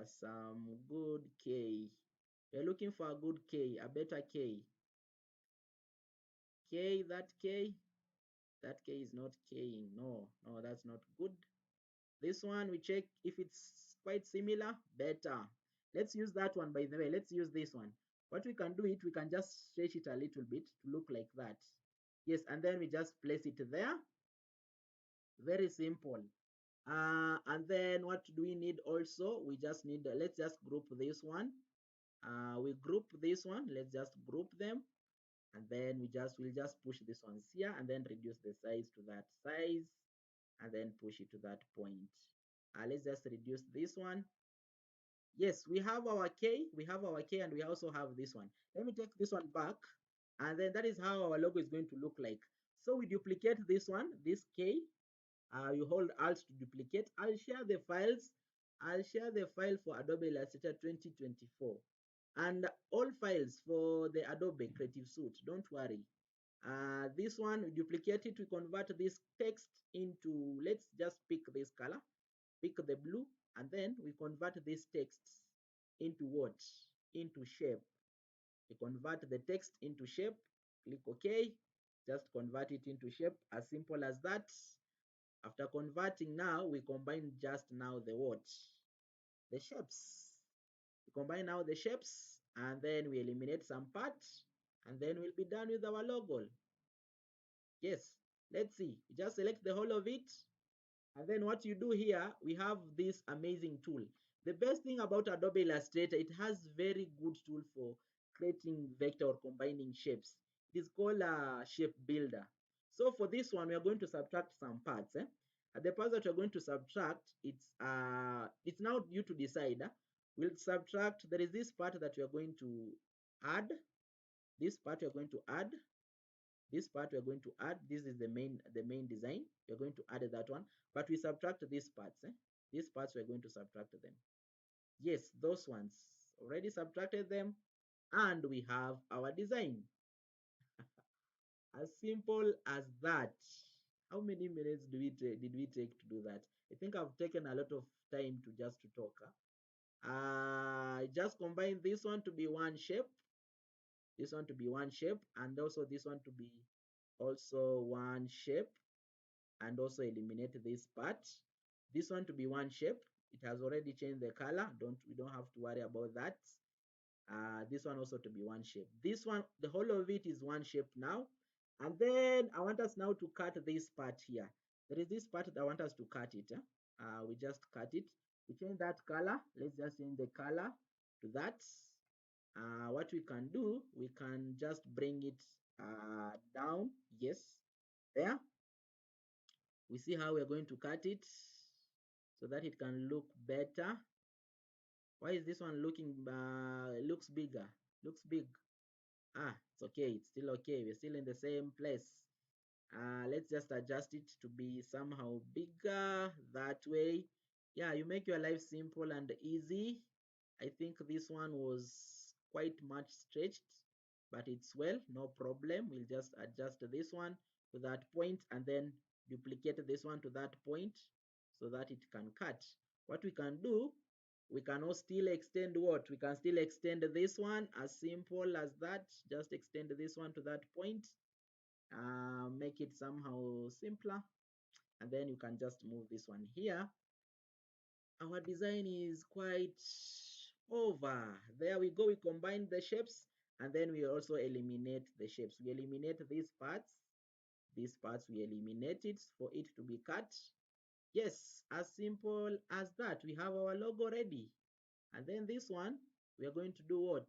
some good K. We're looking for a good K, a better K. That K is not K'ing. No, that's not good. This one, we check if it's quite similar, better. Let's use that one, by the way. Let's use this one. What we can do we can just stretch it a little bit to look like that. Yes, and then we just place it there. Very simple. And then what do we need also? We just need, let's just group this one. We group this one. Let's just group them. And then we'll just push this one here and then reduce the size to that size and then push it to that point. Let's just reduce this one. Yes, we have our K, and we also have this one. Let me take this one back, and then that is how our logo is going to look like. So we duplicate this one, this K. You hold Alt to duplicate. I'll share the files. I'll share the file for Adobe Illustrator 2024 and all files for the Adobe Creative Suite. Don't worry. This one, we duplicate it. We convert this text into, let's just pick this color, pick the blue, and then we convert this text into what? Into shape. We convert the text into shape. Click OK. Just convert it into shape. As simple as that. After converting now, we combine just now the what? The shapes. We combine now the shapes and then we eliminate some parts and then we'll be done with our logo. Yes, let's see. You just select the whole of it. And then what you do here, we have this amazing tool. The best thing about Adobe Illustrator, it has very good tool for creating vector or combining shapes. It is called a shape builder. So for this one, we are going to subtract some parts. The parts that we're going to subtract, it's now you to decide. We'll subtract. There is this part that we are going to add. This part we are going to add. This part we are going to add. This is the main design. We are going to add that one, but we subtract these parts. These parts we are going to subtract them. Yes, those ones already subtracted them, and we have our design. As simple as that. How many minutes did we take to do that? I think I've taken a lot of time to just to talk. Just combine this one to be one shape, this one to be one shape, and also this one to be also one shape, and also eliminate this part. This one to be one shape. It has already changed the color. We don't have to worry about that. This one also to be one shape. This one, the whole of it is one shape now. And then I want us now to cut this part here. There is this part that I want us to cut it. We just cut it. We change that color. Let's just change the color to that. What we can do, we can just bring it down. Yes, there. We see how we're going to cut it so that it can look better. Why is this one looking looks bigger? Looks big. It's okay. It's still okay. We're still in the same place. Let's just adjust it to be somehow bigger that way. Yeah, you make your life simple and easy. I think this one was quite much stretched, but it's well, no problem. We'll just adjust this one to that point and then duplicate this one to that point so that it can cut. What we can do, we can also still extend what? We can still extend this one as simple as that. Just extend this one to that point. Make it somehow simpler. and then you can just move this one here. Our design is quite over. There we go. We combine the shapes, and then we also eliminate the shapes. We eliminate these parts. These parts we eliminate it for it to be cut. Yes, as simple as that. We have our logo ready. And then this one, we are going to do what?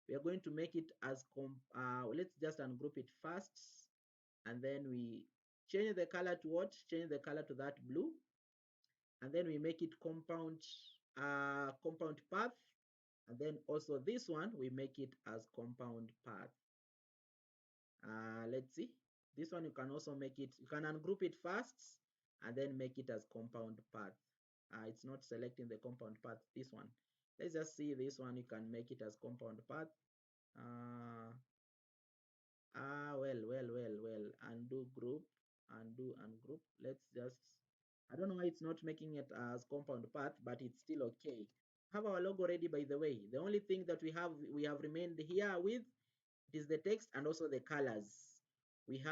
We are going to make it as let's just ungroup it first, and then we change the color to what? Change the color to that blue, and then we make it compound path, and then also this one we make it as compound path. Let's see, this one you can also make it, you can ungroup it first and then make it as compound path. It's not selecting the compound path, this one. Let's just see this one, you can make it as compound path. Well, undo group, undo ungroup. Let's just, I don't know why it's not making it as compound path, but it's still okay. Have our logo ready, by the way. The only thing that we have remained here with, it is the text and also the colors. We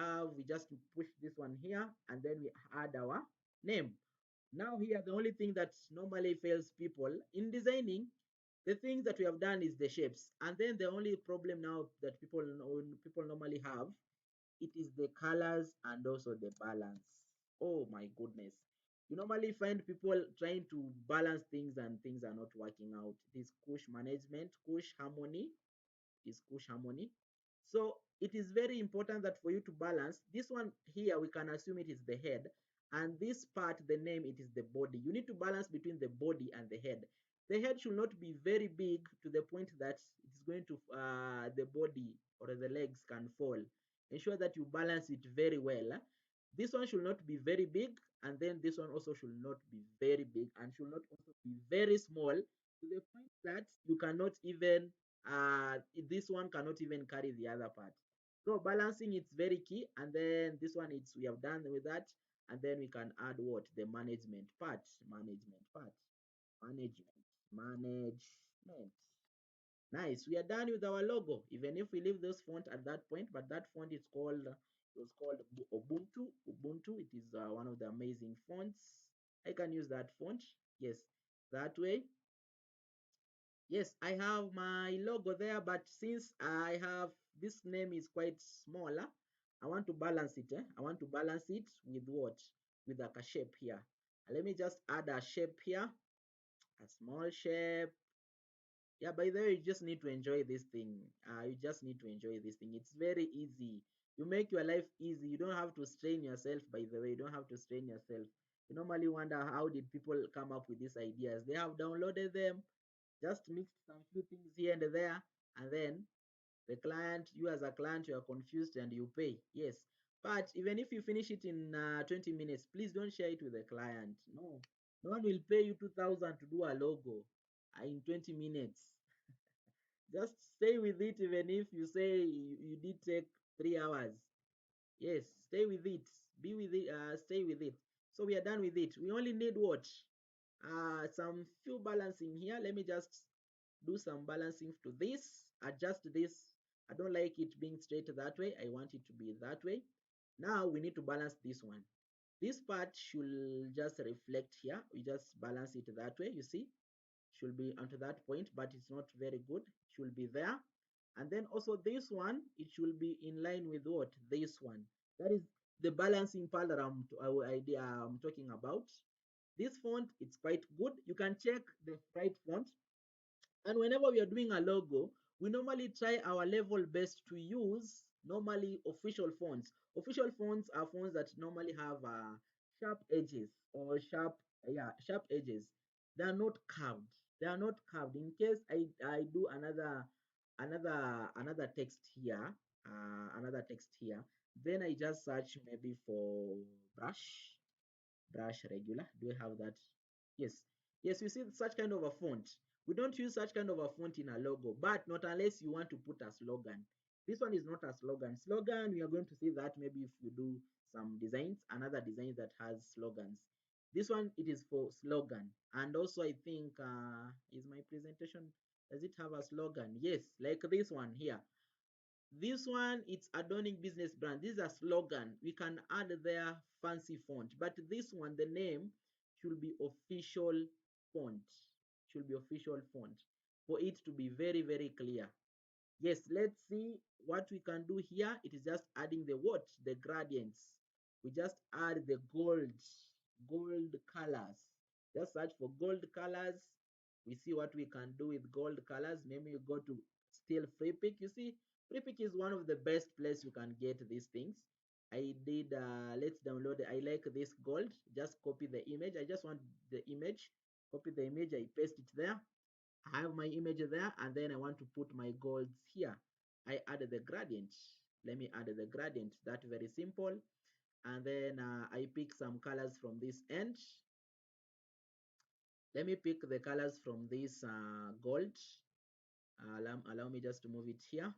just push this one here, and then we add our name. Now here, the only thing that normally fails people in designing, the things that we have done is the shapes, and then the only problem now that people normally have, it is the colors and also the balance. Oh my goodness, you normally find people trying to balance things and things are not working out. This Kush management, Kush harmony, is Kush harmony. So it is very important that for you to balance this one here, we can assume it is the head, and this part, the name, it is the body. You need to balance between the body and the head. The head should not be very big to the point that it is going to the body or the legs can fall. Ensure that you balance it very well. This one should not be very big, and then this one also should not be very big and should not also be very small to the point that you cannot even this one cannot even carry the other part. So balancing it's very key, and then this one, it's we have done with that, and then we can add what? The management part. Management. Nice. We are done with our logo. Even if we leave this font at that point, but that font is called, it was called Ubuntu. Ubuntu. It is one of the amazing fonts. I can use that font. Yes, that way. Yes, I have my logo there, but since I have this name is quite smaller, I want to balance it. I want to balance it with what? With like a shape here. Let me just add a shape here, a small shape. Yeah, by the way, you just need to enjoy this thing. You just need to enjoy this thing. It's very easy. You make your life easy. You don't have to strain yourself, by the way. You don't have to strain yourself. You normally wonder how did people come up with these ideas. They have downloaded them, just mixed some few things here and there, and then the client, you as a client, you are confused and you pay. Yes, but even if you finish it in 20 minutes, please don't share it with the client. No, no one will pay you 2,000 to do a logo in 20 minutes. Just stay with it, even if you say you did take 3 hours. Yes, stay with it, be with it, stay with it. So we are done with it. We only need what? Some few balancing here. Let me just do some balancing to this, adjust this. I don't like it being straight that way. I want it to be that way. Now we need to balance this one. This part should just reflect here. We just balance it that way. You see, should be onto that point, but it's not very good. Should be there. And then also this one, it should be in line with what? This one. That is the balancing part that I'm talking about. This font, it's quite good. You can check the right font. And whenever we are doing a logo, we normally try our level best to use normally official fonts. Official fonts are fonts that normally have sharp edges or sharp edges. They are not curved. They are not curved. In case I do another text here, then I just search maybe for brush regular. Do we have that? Yes. Yes, you see such kind of a font. We don't use such kind of a font in a logo, but not unless you want to put a slogan. This one is not a slogan. Slogan, we are going to see that maybe if you do some designs, another design that has slogans. This one, it is for slogan. And also, I think, is my presentation, does it have a slogan? Yes, like this one here. This one, it's adorning business brand. This is a slogan. We can add their fancy font, but this one, the name should be official font. Should be official font for it to be very, very clear. Yes, let's see what we can do here. It is just adding the what? The gradients. We just add the gold colors. Just search for gold colors. We see what we can do with gold colors. Maybe you go to still Freepik. You see, Freepik is one of the best place you can get these things. I did, let's download. I like this gold. Just copy the image. I just want the image. Copy the image. I paste it there. I have my image there, and then I want to put my golds here. I add the gradient. Let me add the gradient. That very simple. And then I pick some colors from this end. Let me pick the colors from this gold. Allow me just to move it here.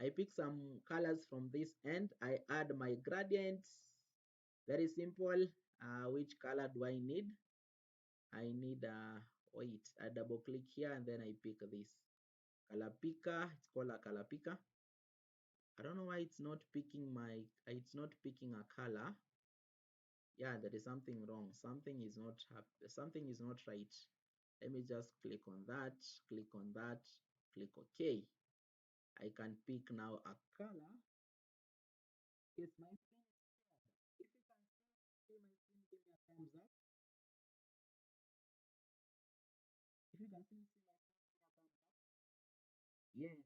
I pick some colors from this end. I add my gradients. Very simple. Which color do I need? I need, wait, I double click here and then I pick this. Color picker, it's called a color picker. I don't know why it's not picking it's not picking a color. Yeah, there is something wrong. Something is not right. Let me just click on that, click on that, click OK. I can pick now a color. Yes, my screen is shared. If you can see my screen, give me a thumbs up. If you can see my screen, give me a thumbs up. Yes,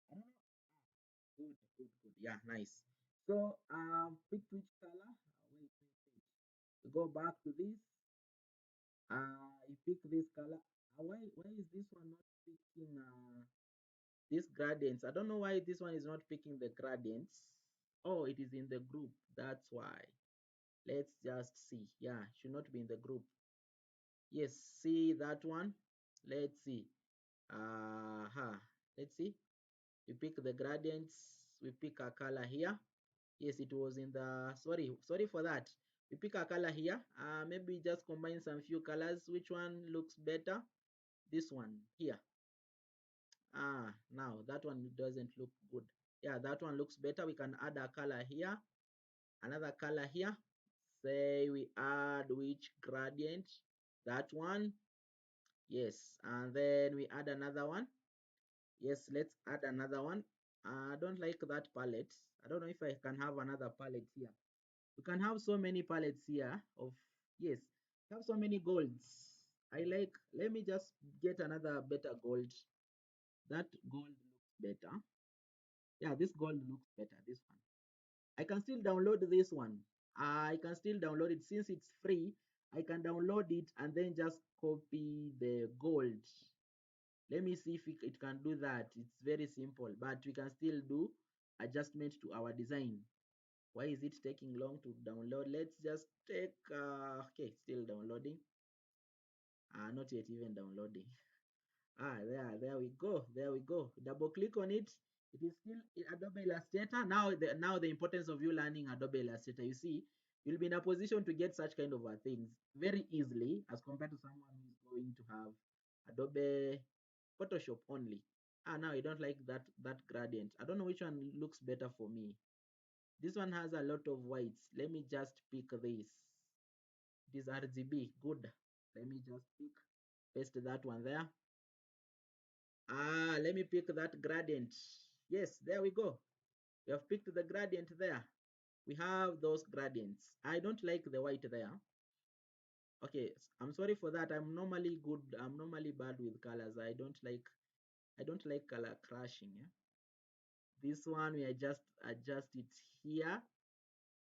I don't know. Good, good, good. Yeah, nice. So pick which color. Wait. We go back to this. You pick this color. Why is this one not picking these gradients? I don't know why this one is not picking the gradients. Oh, it is in the group. That's why. Let's just see. Yeah, should not be in the group. Yes, see that one. Let's see. Let's see. We pick the gradients. We pick a color here. Yes, it was in the, sorry for that. We pick a color here. Maybe just combine some few colors. Which one looks better? This one here. Now that one doesn't look good. Yeah, that one looks better. We can add a color here, another color here. Say we add which gradient? That one. Yes, and then we add another one. Yes, let's add another one. I don't like that palette. I don't know if I can have another palette here. We can have so many palettes here of, yes, have so many golds. I like, let me just get another better gold. That gold looks better. Yeah, this gold looks better, this one. I can still download this one. I can still download it since it's free. I can download it and then just copy the gold. Let me see if it can do that. It's very simple, but we can still do adjustment to our design. Why is it taking long to download? Let's just take, okay, still downloading. Not yet even downloading. There we go. There we go. Double click on it. It is still in Adobe Illustrator. Now the importance of you learning Adobe Illustrator. You see, you'll be in a position to get such kind of things very easily as compared to someone who's going to have Adobe Photoshop only. Now I don't like that gradient. I don't know which one looks better for me. This one has a lot of whites. Let me just pick this. It is RGB. Good. Let me just pick, paste that one there. Let me pick that gradient. Yes, there we go. We have picked the gradient there. We have those gradients. I don't like the white there. Okay, I'm sorry for that. I'm normally bad with colors. I don't like color crashing. Yeah? This one we adjust it here.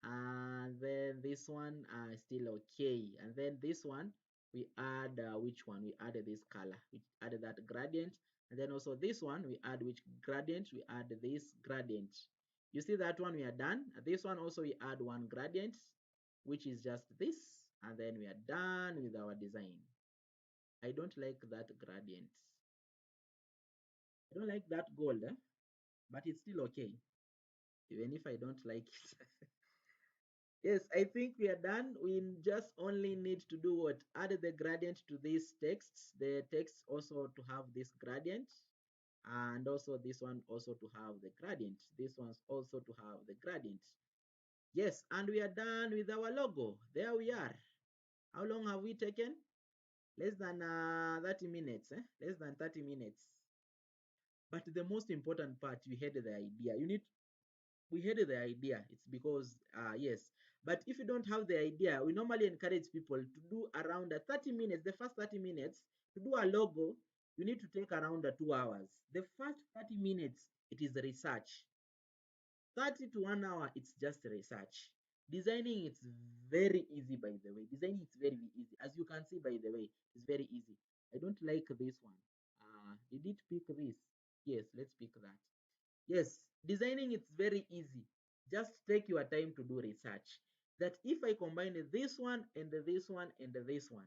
And then this one is still okay. And then this one we add which one? We added this color. We added that gradient. And then also this one we add which gradient? We add this gradient. You see that one we are done. This one also we add one gradient, which is just this. And then we are done with our design. I don't like that gradient. I don't like that gold, but it's still okay, even if I don't like it. Yes, I think we are done. We just only need to do what? Add the gradient to these texts. The text also to have this gradient. and also this one also to have the gradient. This one's also to have the gradient. Yes, and we are done with our logo. There we are. How long have we taken? Less than 30 minutes, less than 30 minutes. But the most important part, we had the idea. We had the idea. It's because, yes. But if you don't have the idea, we normally encourage people to do around 30 minutes, the first 30 minutes, to do a logo, you need to take around 2 hours. The first 30 minutes, it is research. 30 to 1 hour, it's just research. Designing, it's very easy, by the way. Designing, it's very easy. As you can see, by the way, it's very easy. I don't like this one. Did it pick this? Yes, let's pick that. Yes, designing, it's very easy. Just take your time to do research. That if I combine this one and this one and this one,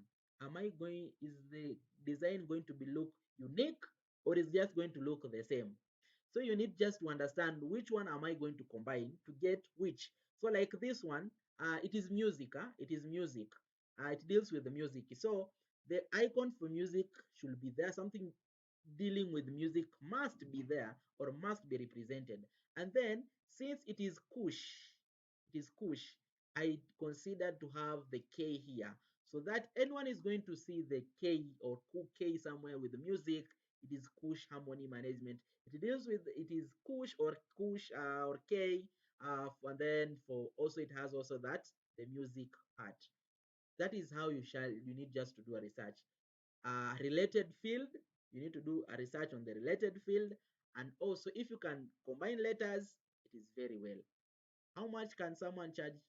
is the design going to be look unique, or is just going to look the same? So you need just to understand which one am I going to combine to get which. So like this one, it is music. It is music. It deals with the music. So the icon for music should be there. Something dealing with music must be there or must be represented. And then since it is Kush, I consider to have the K here so that anyone is going to see the K or K somewhere with the music. It is Kush Harmony Management. It deals with, it is Kush or K, and then for also it has also that the music part. That is how you need just to do a research. Related field, you need to do a research on the related field, and also if you can combine letters, it is very well. How much can someone charge?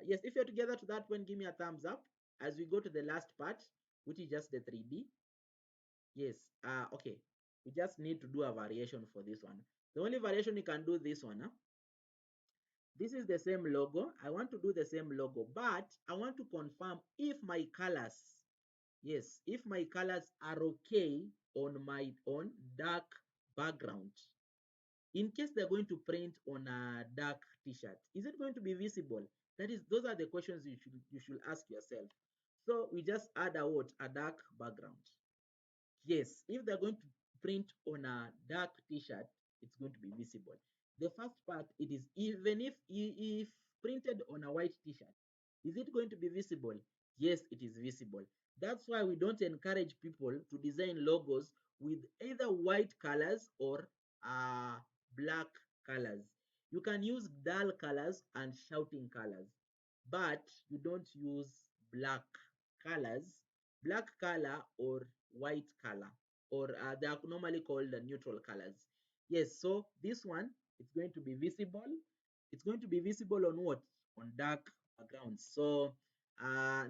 Yes, if you're together to that point, give me a thumbs up as we go to the last part, which is just the 3D. Yes, okay, we just need to do a variation for this one. The only variation you can do this one, this is the same logo. I want to do the same logo, but I want to confirm if my colors, yes, if my colors are okay on my own dark background. In case they're going to print on a dark t-shirt, is it going to be visible? That is, those are the questions you should ask yourself. So we just add a what? A dark background. Yes, if they're going to print on a dark t-shirt, it's going to be visible. The first part, it is even if printed on a white t-shirt, is it going to be visible? Yes, it is visible. That's why we don't encourage people to design logos with either white colors or black colors. You can use dull colors and shouting colors, but you don't use black colors, black color or white color, or they are normally called neutral colors. Yes, so this one, it's going to be visible. It's going to be visible on what? On dark backgrounds. So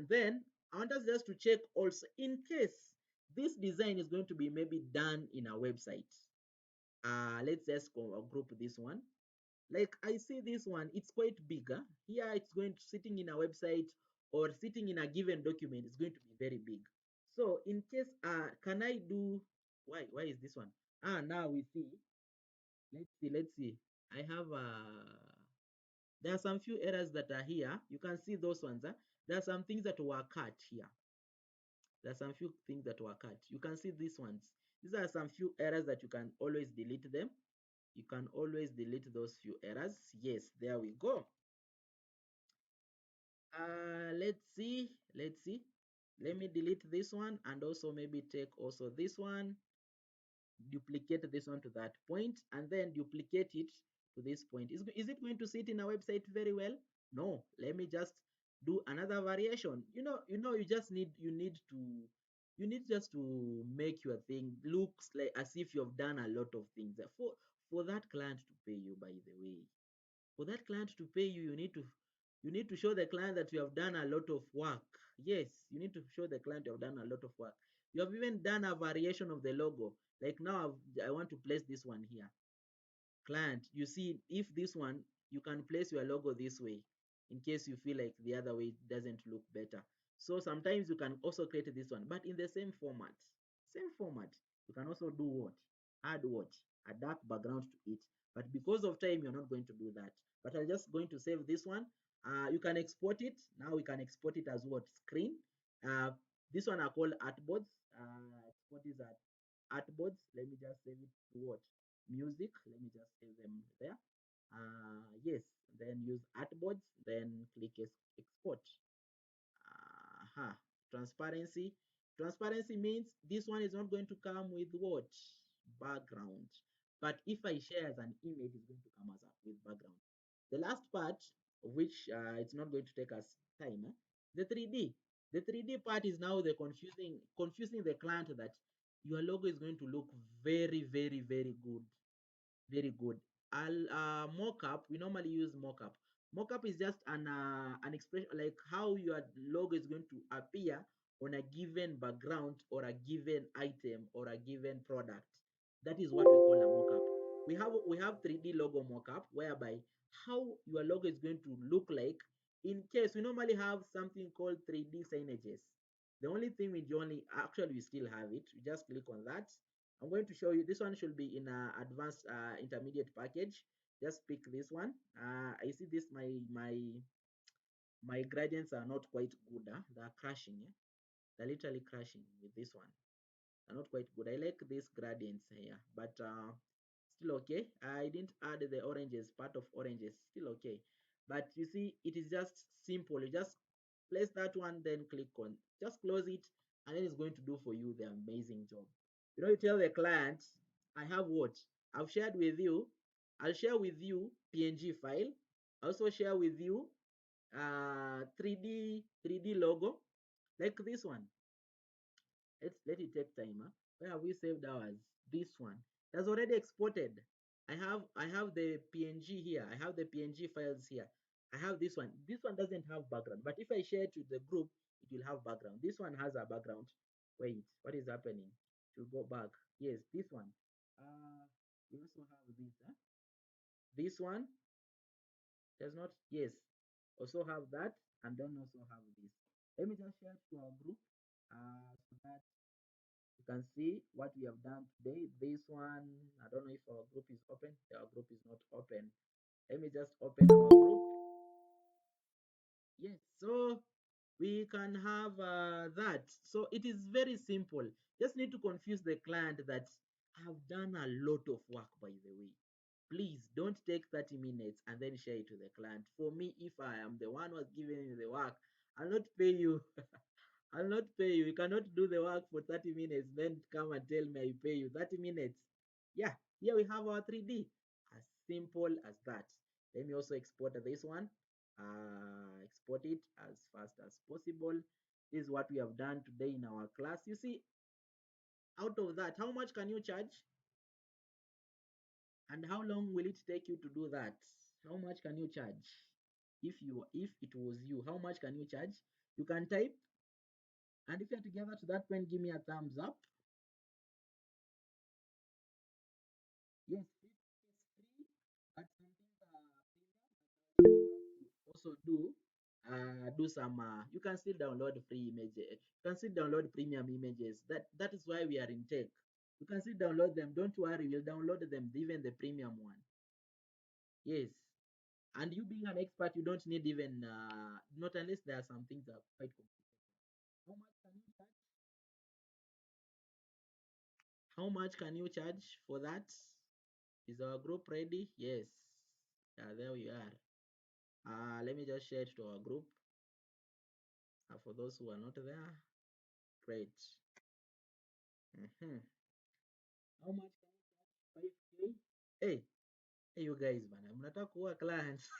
then I want us just to check also in case this design is going to be maybe done in a website. Let's just group this one. Like I see this one, it's quite bigger. Here it's going to sitting in a website or sitting in a given document, it's going to be very big. So in case, can I do, why is this one? Now we see. Let's see. I have there are some few errors that are here. You can see those ones. There are some things that were cut here. There are some few things that were cut. You can see these ones. These are some few errors that you can always delete them. You can always delete those few errors. Yes, there we go. Let's see. Let me delete this one and also maybe take also this one, duplicate this one to that point, and then duplicate it to this point. Is it going to sit in a website very well? No. Let me just do another variation. You need just to make your thing looks like as if you have done a lot of things for that client to pay you, by the way. For that client to pay you, you need to show the client that you have done a lot of work. Yes, you need to show the client you have done a lot of work. You have even done a variation of the logo. Like now, I want to place this one here. Client, you see, if this one, you can place your logo this way in case you feel like the other way doesn't look better. So sometimes you can also create this one, but in the same format. Same format. You can also do what? Add what? A dark background to it. But because of time, you're not going to do that. But I'm just going to save this one. You can export it. Now we can export it as what? Screen. Uh, this one are called artboards. What is that? artboards. Let me just save it to what? Music. Let me just save them there. Yes, then use artboards, then click export. Transparency. Transparency means this one is not going to come with what? Background. But if I share as an image, it's going to come as with background. The last part, of which it's not going to take us time, the 3D. The 3D part is now the confusing the client that your logo is going to look very, very, very good. Very good. Mockup, we normally use mockup. Mockup is just an expression like how your logo is going to appear on a given background or a given item or a given product. That is what we call a mockup. We have 3D logo mockup whereby how your logo is going to look like. In case we normally have something called 3D signages. The only thing we still have it. We just click on that. I'm going to show you. This one should be in a advanced intermediate package. Just pick this one. I see this my gradients are not quite good. They're crashing. They're literally crashing with this one. They're not quite good. I like these gradients here, but still okay. I didn't add the oranges, part of oranges, still okay. But you see, it is just simple. You just place that one, then click on, just close it, and then it's going to do for you the amazing job. You tell the client, I have what? I've shared with you. I'll share with you PNG file. I also share with you 3D logo like this one. Let's let it take time. Where have we saved ours? This one. That's already exported. I have the PNG here. I have the PNG files here. I have this one. This one doesn't have background, but if I share it to the group, it will have background. This one has a background. Wait, what is happening? To go back. Yes, this one. We also have this. This one does not. Yes, also have that, and then also have this. Let me just share it to our group, so that you can see what we have done today. This one, I don't know if our group is open. Our group is not open. Let me just open our group. Yes, so we can have that. So it is very simple. Just need to confuse the client that I've done a lot of work, by the way. Please don't take 30 minutes and then share it to the client. For me, if I am the one who has given you the work, I'll not pay you. I'll not pay you. You cannot do the work for 30 minutes, then come and tell me I pay you 30 minutes. Yeah, here we have our 3D. As simple as that. Let me also export this one. Export it as fast as possible. This is what we have done today in our class. You see, out of that, how much can you charge? And how long will it take you to do that? How much can you charge? If it was you, how much can you charge? You can type, and if you're together to that point, give me a thumbs up. Yes, it's free, but some things are premium. Also do some you can still download free images. You can still download premium images. That is why we are in tech. You can still download them. Don't worry, we'll download them, even the premium one. Yes. And you being an expert, you don't need even not unless there are some things that are quite complicated. How much can you charge? How much can you charge for that? Is our group ready? Yes. There we are. Let me just share it to our group. For those who are not there, great. Mhm. How much can you charge? 5K? Hey, hey, you guys, man, mnataka kuwa clients.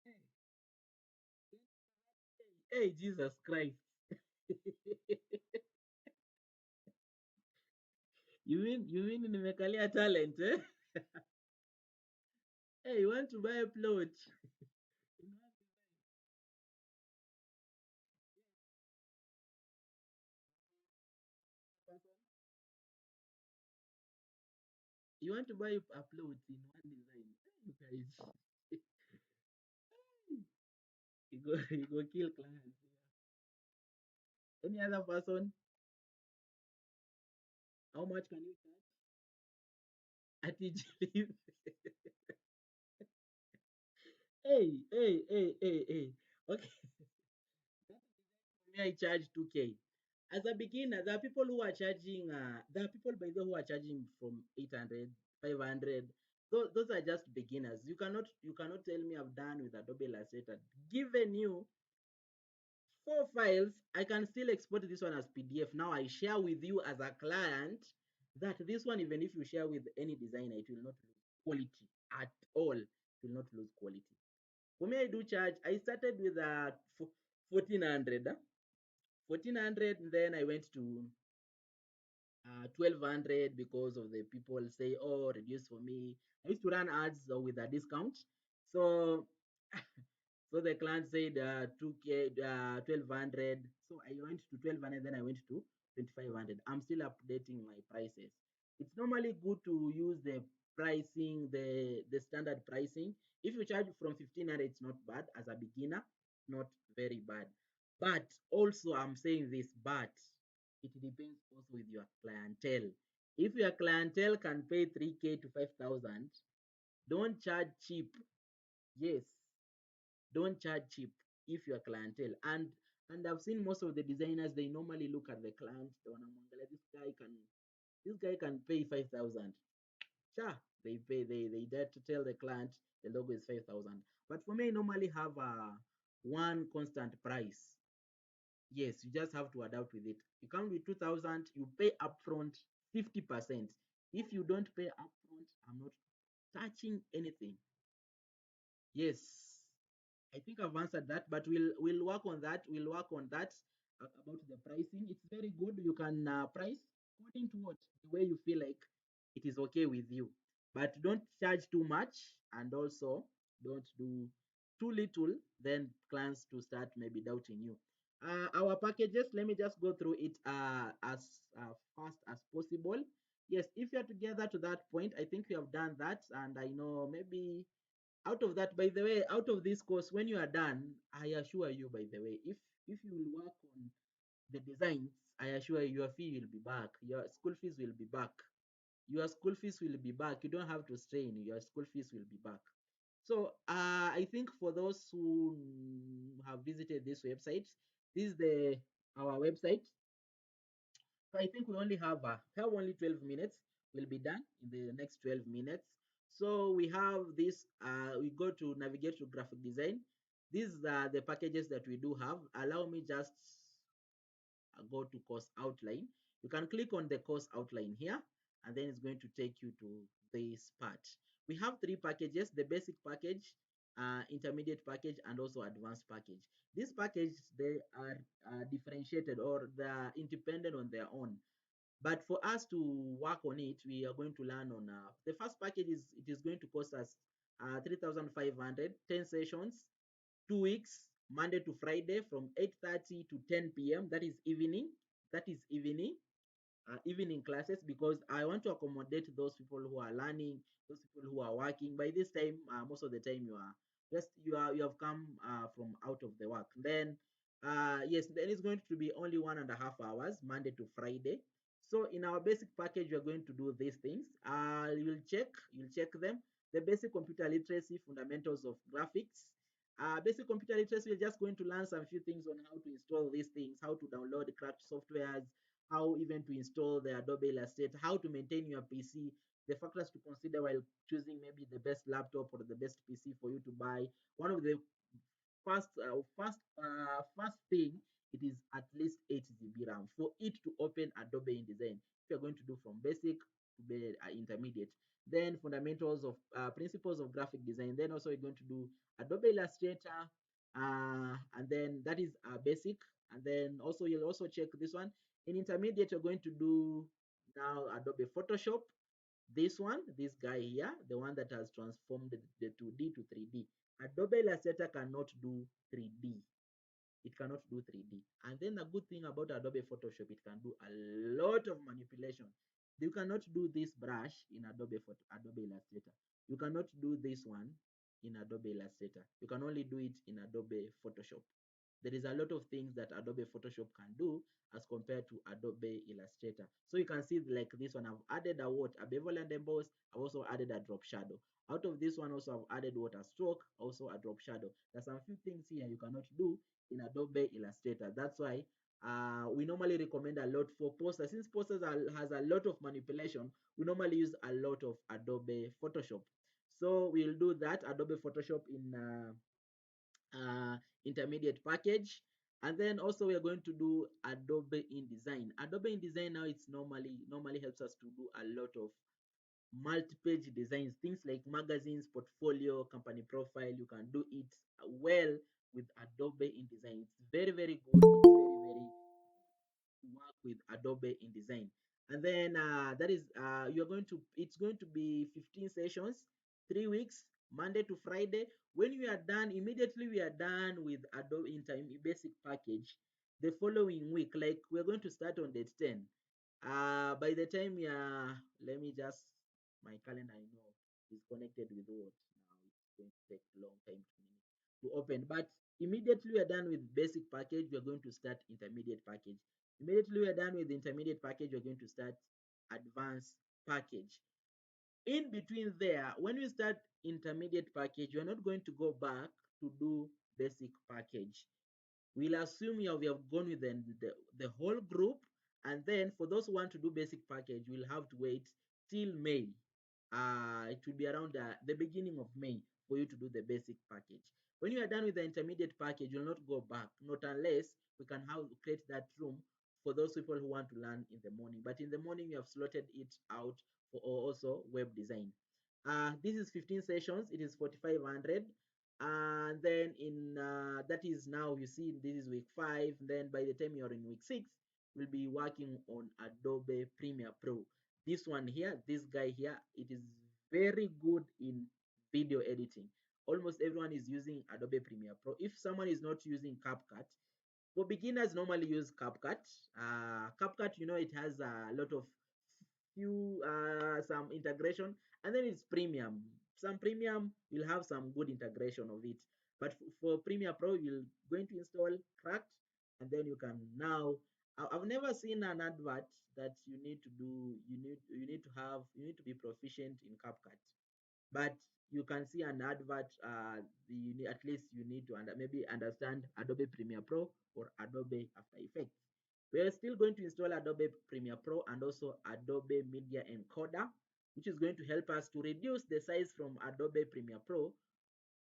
Hey, hey, Jesus Christ. You mean nimekalia talent, eh? Hey, you want to buy a plot? You want to buy a plot in one design? Hey, you guys, you go kill clients. Any other person? How much can you charge? At each leave? Hey. Okay. Me, I charge 2K. As a beginner, there are people who are charging, there are people by the way who are charging from 800, 500. Those are just beginners. You cannot tell me I've done with Adobe Illustrator. Given you 4 files, I can still export this one as PDF. Now I share with you as a client that this one, even if you share with any designer, it will not lose quality at all. It will not lose quality. For me, I do charge. I started with 1400. 1400, and then I went to 1200 because of the people say, oh, reduce for me. I used to run ads with a discount. So so the client said 2K, 1200. So I went to 1200, then I went to 2500. I'm still updating my prices. It's normally good to use the pricing, the standard pricing. If you charge from 1500, it's not bad. As a beginner, not very bad. But also, I'm saying this, but it depends also with your clientele. If your clientele can pay 3K to 5,000, don't charge cheap. Yes, don't charge cheap if your clientele. And I've seen most of the designers, they normally look at the client, they wanamwangalia, this guy can pay 5,000. Sure, they dare to tell the client the logo is 5,000. But for me, I normally have one constant price. Yes, you just have to adapt with it. You come with 2,000, you pay upfront 50%. If you don't pay upfront, I'm not touching anything. Yes, I think I've answered that, but we'll work on that. We'll work on that about the pricing. It's very good. You can price according to what the way you feel like it is okay with you, but don't charge too much, and also don't do too little. Then clients to start maybe doubting you. Our packages. Let me just go through it as fast as possible. Yes, if you're together to that point, I think we have done that, and I know maybe out of that, by the way, out of this course, when you are done, I assure you, by the way, if you will work on the designs, I assure you your fee will be back, your school fees will be back, your school fees will be back. You don't have to strain, your school fees will be back. So I think for those who have visited this website, this is the our website. So I think we only have only 12 minutes. We'll be done in the next 12 minutes. So we have this, we go to navigate to graphic design. These are the packages that we do have. Allow me just go to course outline. You can click on the course outline here, and then it's going to take you to this part. We have three packages: the basic package, intermediate package, and also advanced package. These packages, they are differentiated, or they're independent on their own. But for us to work on it, we are going to learn on the first package. It is going to cost us 3,500, 10 sessions, 2 weeks, Monday to Friday from 8:30 to 10 p.m. That is evening. That is evening classes, because I want to accommodate those people who are learning, those people who are working. By this time, most of the time you have come from out of the work. Then yes, then it's going to be only 1.5 hours, Monday to Friday. So in our basic package, you're going to do these things. You'll check them. The basic computer literacy, fundamentals of graphics. Basic computer literacy, we're just going to learn some few things on how to install these things, how to download cracked softwares, how even to install the Adobe Illustrator, how to maintain your PC, the factors to consider while choosing maybe the best laptop or the best PC for you to buy. One of the first thing, it is at least 8 GB RAM for it to open Adobe InDesign. If you're going to do from basic to the intermediate, then fundamentals of principles of graphic design. Then also you're going to do Adobe Illustrator, and then that is basic. And then also you'll also check this one. In intermediate, you're going to do now Adobe Photoshop. This one, this guy here, the one that has transformed the 2D to 3D. Adobe Illustrator cannot do 3D. It cannot do 3D. And then the good thing about Adobe Photoshop, it can do a lot of manipulation. You cannot do this brush in Adobe Illustrator. You cannot do this one in Adobe Illustrator. You can only do it in Adobe Photoshop. There is a lot of things that Adobe Photoshop can do as compared to Adobe Illustrator. So you can see like this one, I've added a bevel and emboss. I've also added a drop shadow. Out of this one also I've added water stroke, also a drop shadow. There's some few things here you cannot do in Adobe Illustrator. That's why We normally recommend a lot for posters. Since posters has a lot of manipulation, we normally use a lot of Adobe Photoshop. So we'll do that Adobe Photoshop in intermediate package. And then also we are going to do Adobe InDesign. Adobe InDesign now it's normally helps us to do a lot of multi-page designs, things like magazines, portfolio, company profile. You can do it well with Adobe InDesign. It's very good. It's very work with Adobe InDesign. And then that is it's going to be 15 sessions, 3 weeks, Monday to Friday. When we are done, immediately we are done with Adobe in time basic package. The following week, like we're going to start on date 10. By the time we are, let me just my calendar I know is connected with what now. It's going to take a long time to open, but immediately we are done with basic package, we are going to start intermediate package. Immediately we are done with the intermediate package, we're going to start advanced package. In between there, when we start intermediate package, you're not going to go back to do basic package. We'll assume you have gone with the whole group, and then for those who want to do basic package, we'll have to wait till May. It will be around the beginning of May for you to do the basic package. When you are done with the intermediate package, you'll not go back, not unless we can create that room for those people who want to learn in the morning. But in the morning, you have slotted it out for also web design. This is 15 sessions. It is 4,500. And then in that is now you see this is week 5. Then by the time you're in week 6, we'll be working on Adobe Premiere Pro. This one here, this guy here, it is very good in video editing. Almost everyone is using Adobe Premiere Pro. If someone is not using CapCut, for beginners normally use CapCut. CapCut, it has a lot of some integration, and then it's premium. Some premium will have some good integration of it, but for Premiere Pro you're going to install Cracked, and then you can now. I've never seen an advert that you need to do. You need to be proficient in CapCut, but you can see an advert. At least you need to maybe understand Adobe Premiere Pro or Adobe After Effects. We're still going to install Adobe Premiere Pro and also Adobe Media Encoder, which is going to help us to reduce the size from Adobe Premiere Pro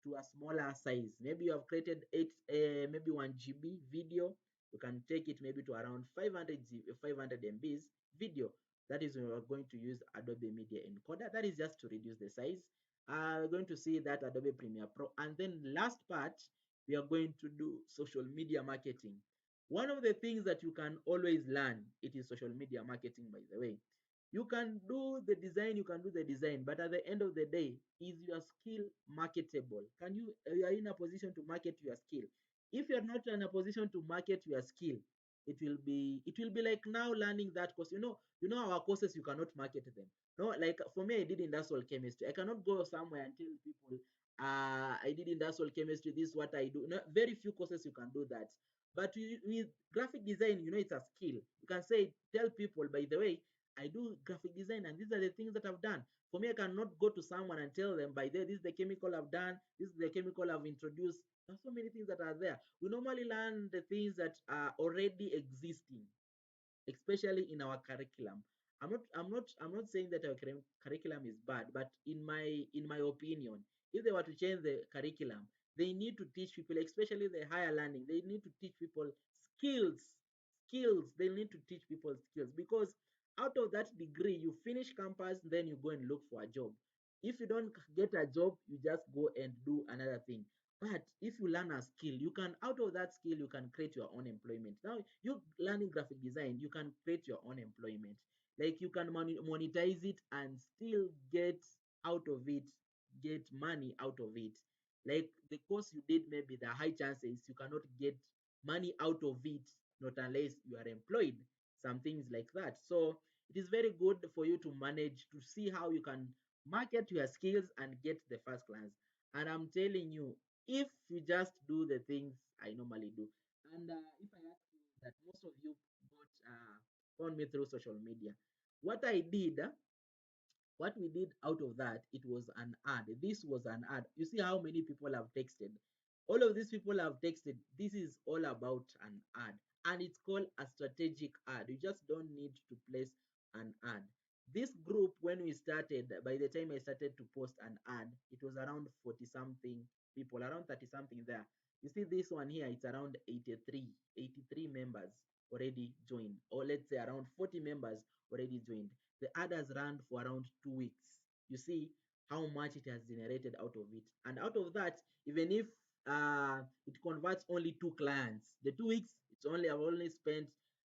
to a smaller size. Maybe you have created maybe 1 GB video. You can take it maybe to around 500 MBs video. That is when we're going to use Adobe Media Encoder. That is just to reduce the size. We're going to see that Adobe Premiere Pro. And then last part, we are going to do social media marketing. One of the things that you can always learn, it is social media marketing, by the way. You can do the design, but at the end of the day, is your skill marketable? You are in a position to market your skill? If you're not in a position to market your skill, it will be like now learning that course. Our courses, you cannot market them. No, like for me, I did industrial chemistry. I cannot go somewhere and tell people, I did industrial chemistry, this is what I do. No, very few courses you can do that. But with graphic design, it's a skill. You can say, tell people, by the way, I do graphic design and these are the things that I've done. For me, I cannot go to someone and tell them, by the way, this is the chemical I've done, this is the chemical I've introduced. There's so many things that are there. We normally learn the things that are already existing, especially in our curriculum. I'm not saying that our curriculum is bad, but in my opinion, if they were to change the curriculum, they need to teach people, especially the higher learning, they need to teach people skills. They need to teach people skills, because out of that degree, you finish campus, then you go and look for a job. If you don't get a job, you just go and do another thing. But if you learn a skill, you can, out of that skill, you can create your own employment. Now, you learning graphic design, you can create your own employment. Like you can monetize it and still get out of it, get money out of it. Like the course you did, maybe the high chances you cannot get money out of it, not unless you are employed. Some things like that. So it is very good for you to manage to see how you can market your skills and get the first class. And I'm telling you, if you just do the things I normally do, and if I ask you that most of you found me through social media, what I did, what we did out of that, it was an ad. This was an ad. You see how many people have texted. All of these people have texted. This is all about an ad. and it's called a strategic ad. You just don't need to place an ad. This group, when we started, by the time I started to post an ad, it was around 40 something people, around 30 something there. You see this one here, it's around 83 members already joined, or let's say around 40 members already joined. The ad has run for around 2 weeks. You see how much it has generated out of it. And out of that, even if it converts only 2 clients, the 2 weeks, I've only spent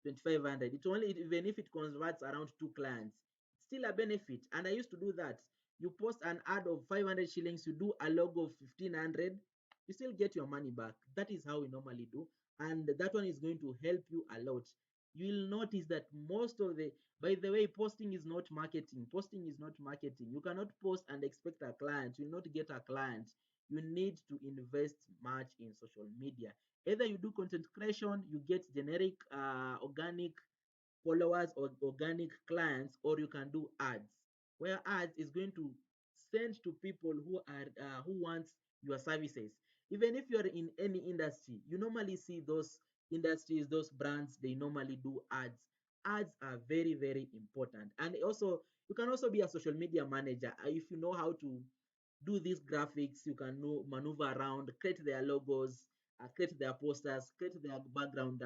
2500. It's only, even if it converts around 2 clients, it's still a benefit. And I used to do that. You post an ad of 500 shillings, you do a logo of 1500, you still get your money back. That is how we normally do, and that one is going to help you a lot. You'll notice that most of the, by the way, posting is not marketing. Posting is not marketing. You cannot post and expect a client. You'll not get a client. You need to invest much in social media. Either you do content creation, you get generic organic followers or organic clients, or you can do ads, where ads is going to send to people who wants your services. Even if you're in any industry, you normally see those industries, those brands, they normally do ads. Ads are very, very important. And also, you can also be a social media manager. If you know how to do these graphics, you can know, maneuver around, create their logos, create their posters, create their background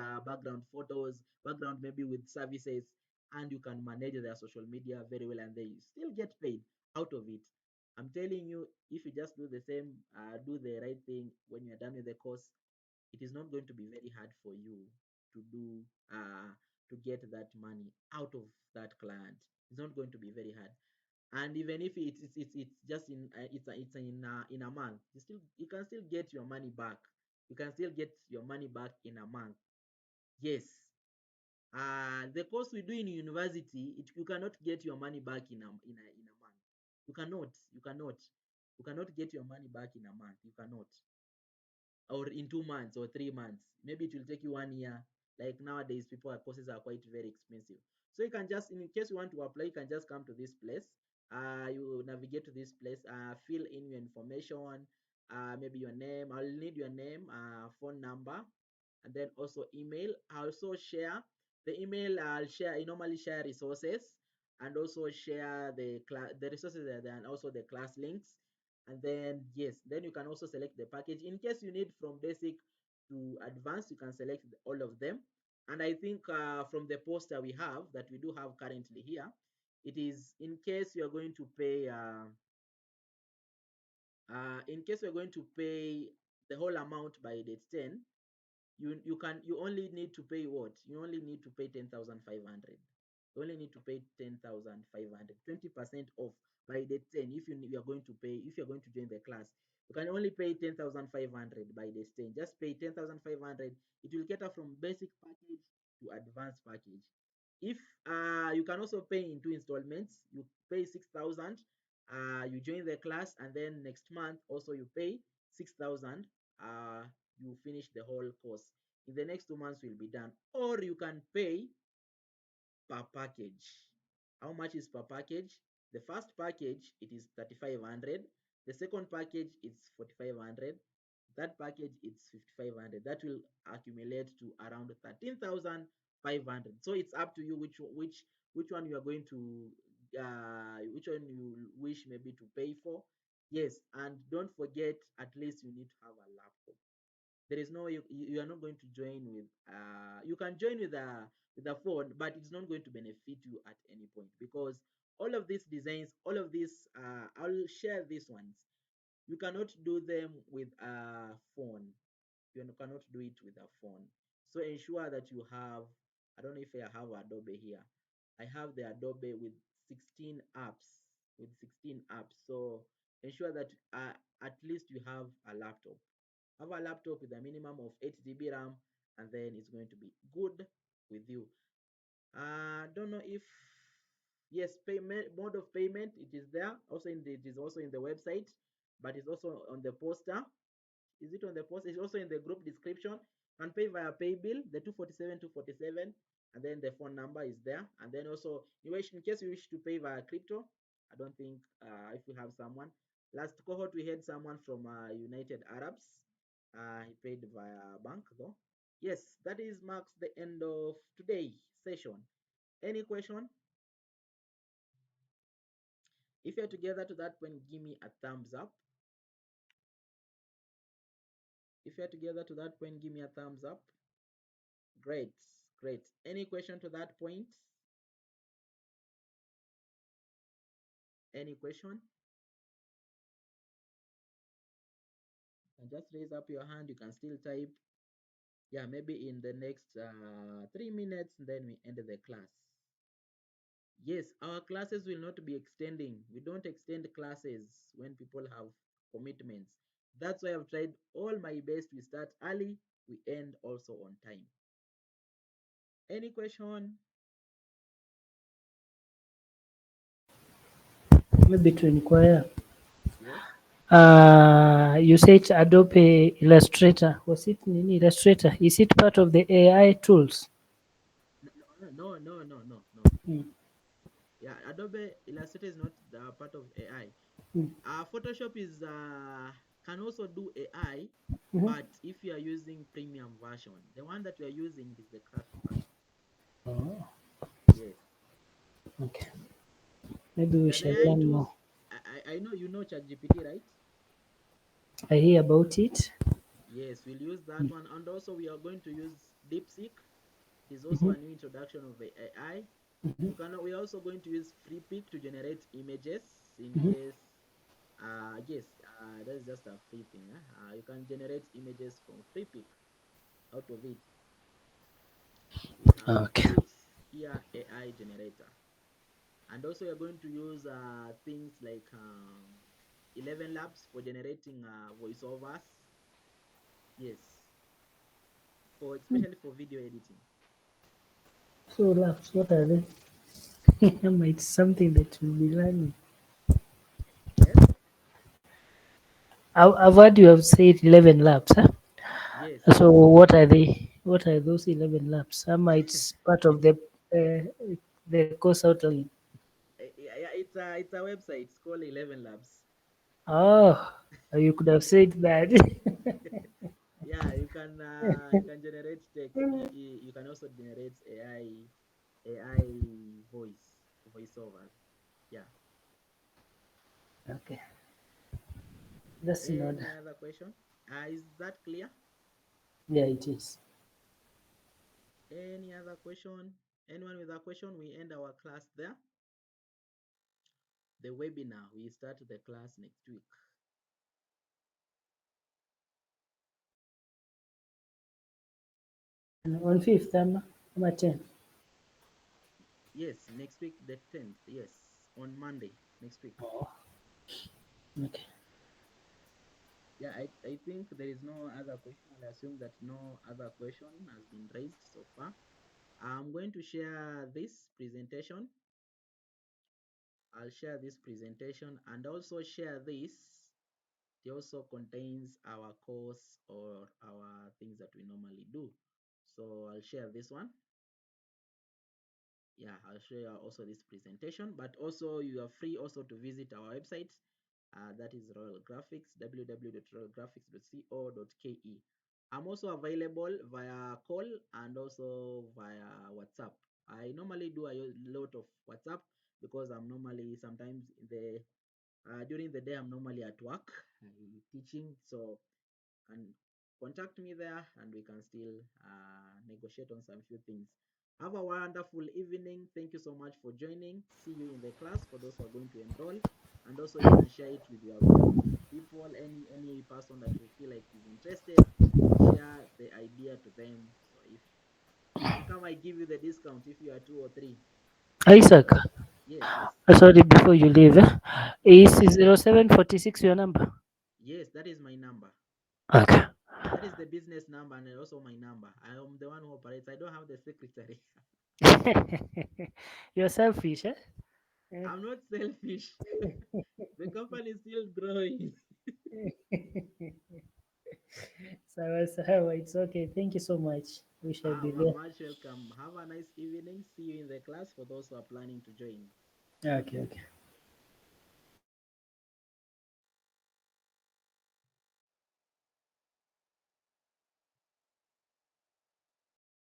photos, background maybe with services, and you can manage their social media very well, and they still get paid out of it. I'm telling you, if you just do the same, do the right thing when you're done with the course, it is not going to be very hard for you to do to get that money out of that client. It's not going to be very hard. And even if it's just in in a month, you can still get your money back. You can still get your money back in a month. Yes. The course we do in university, you cannot get your money back in a month. You cannot get your money back in a month. You cannot, or in 2 months or 3 months. Maybe it will take you 1 year. Like nowadays, courses are quite very expensive. So you can just, in case you want to apply, you can just come to this place. You navigate to this place, fill in your information, maybe your name. I'll need your name, phone number, and then also email. I also share the email. I'll share. I normally share resources, and also share the resources there, and also the class links. And then yes, then you can also select the package. In case you need from basic to advanced, you can select all of them. And I think from the poster we have, that we do have currently here, it is in case you are going to pay in case you're going to pay the whole amount by date 10, you only need to pay what? You only need to pay 10,500. You only need to pay 10,500, 20% off by the 10. If you are going to pay, if you're going to join the class, you can only pay 10,500 by the 10. Just pay 10,500. It will cater from basic package to advanced package. If you can also pay in 2 installments, you pay 6,000, you join the class, and then next month also you pay 6,000, you finish the whole course. In the next 2 months will be done. Or you can pay per package. How much is per package? The first package, it is 3,500. The second package, it's 4,500. That package, it's 5,500. That will accumulate to around 13,500. So it's up to you which one you are going to which one you wish maybe to pay for. Yes, and don't forget, at least you need to have a laptop. There is no, you are not going to join with you can join with a phone, but it's not going to benefit you at any point, because all of these designs, all of these I'll share these ones, you cannot do them with a phone. You cannot do it with a phone. So ensure that you have, I don't know if I have Adobe here. I have the Adobe with 16 apps, so ensure that at least you have a laptop. Have a laptop with a minimum of 8 GB RAM, and then it's going to be good with you. Don't know if, yes, payment mode of payment, it is there also it is also in the website, but it's also on the poster. Is it on the poster? It's also in the group description. And pay via pay bill, the 247, and then the phone number is there. And then also, in case you wish to pay via crypto, I don't think if we have someone. Last cohort we had someone from United Arabs. He paid via bank though. Yes, that is marks the end of today's session. Any question? If you're together to that point, give me a thumbs up. If you're together to that point, give me a thumbs up. Great, great. Any question to that point? Any question? And just raise up your hand. You can still type. Yeah, maybe in the next 3 minutes, then we end the class. Yes, our classes will not be extending. We don't extend classes when people have commitments. That's why I've tried all my best. We start early, we end also on time. Any question? Maybe to inquire. Yes. You said Adobe Illustrator. Was it Illustrator? Is it part of the AI tools? No, no, no, no, no. Mm. Yeah, Adobe Illustrator is not the part of AI. Mm. Photoshop is can also do AI, Mhm. but if you are using premium version, the one that we are using is the craft version. Oh, Yes. okay. Maybe we Yeah, the shall AI learn tools. more. I know you know ChatGPT, right? I hear about it. Yes, we'll use that one, and also we are going to use DeepSeek. It is also Mm-hmm. a new introduction of the AI. Mm-hmm. We're also going to use FreePic to generate images in Mm-hmm. case. Yes, that is just a free thing. You can generate images from FreePic. Out of it, we have Okay. it here, AI generator, and also we're going to use things like 11 Labs for generating voiceovers. Yes, for especially for video editing. So labs, what are they? It's something that we'll be learning. Yes, I've heard you have said 11 labs. Huh? yes. So what are they? What are those 11 labs? It's part of It's the course outline. yeah, it's a website. It's called 11 Labs. Oh, you could have said that. Yeah, you can generate text. You can also generate AI voiceovers. Yeah. Okay, that's in Any order. other question? Is that clear? Yeah, it is. Any other question? Anyone with a question? We end our class there. The webinar. We start the class next week. And on 5th, I'm at 10. Yes, next week the 10th. Yes, on Monday next week. Oh, okay. Yeah, I think there is no other question. I assume that no other question has been raised so far. I'm going to share this presentation. I'll share this presentation and also share this. It also contains our course or our things that we normally do. So I'll share this one. Yeah, I'll share also this presentation, but also you are free also to visit our website. That is Royal Graphics, www.royalgraphics.co.ke. I'm also available via call and also via WhatsApp. I normally do a lot of WhatsApp because I'm normally sometimes during the day I'm normally at work teaching, so can contact me there and we can still negotiate on some few things. Have a wonderful evening. Thank you so much for joining. See you in the class for those who are going to enroll, and also you can share it with your people, any person that you feel like is interested. Share the idea to them. So if how come I give you the discount if you are 2 or 3? Isaac, Yes, yes, sorry, before you leave, is 0746 your number? yes. That is my number. Okay. That is the business number and also my number. I am the one who operates. I don't have the secretary. You're selfish, eh? I'm not selfish. The company is still growing. So it's okay. Thank you so much. We shall be You're there. much welcome. Have a nice evening. See you in the class for those who are planning to join. Okay, okay.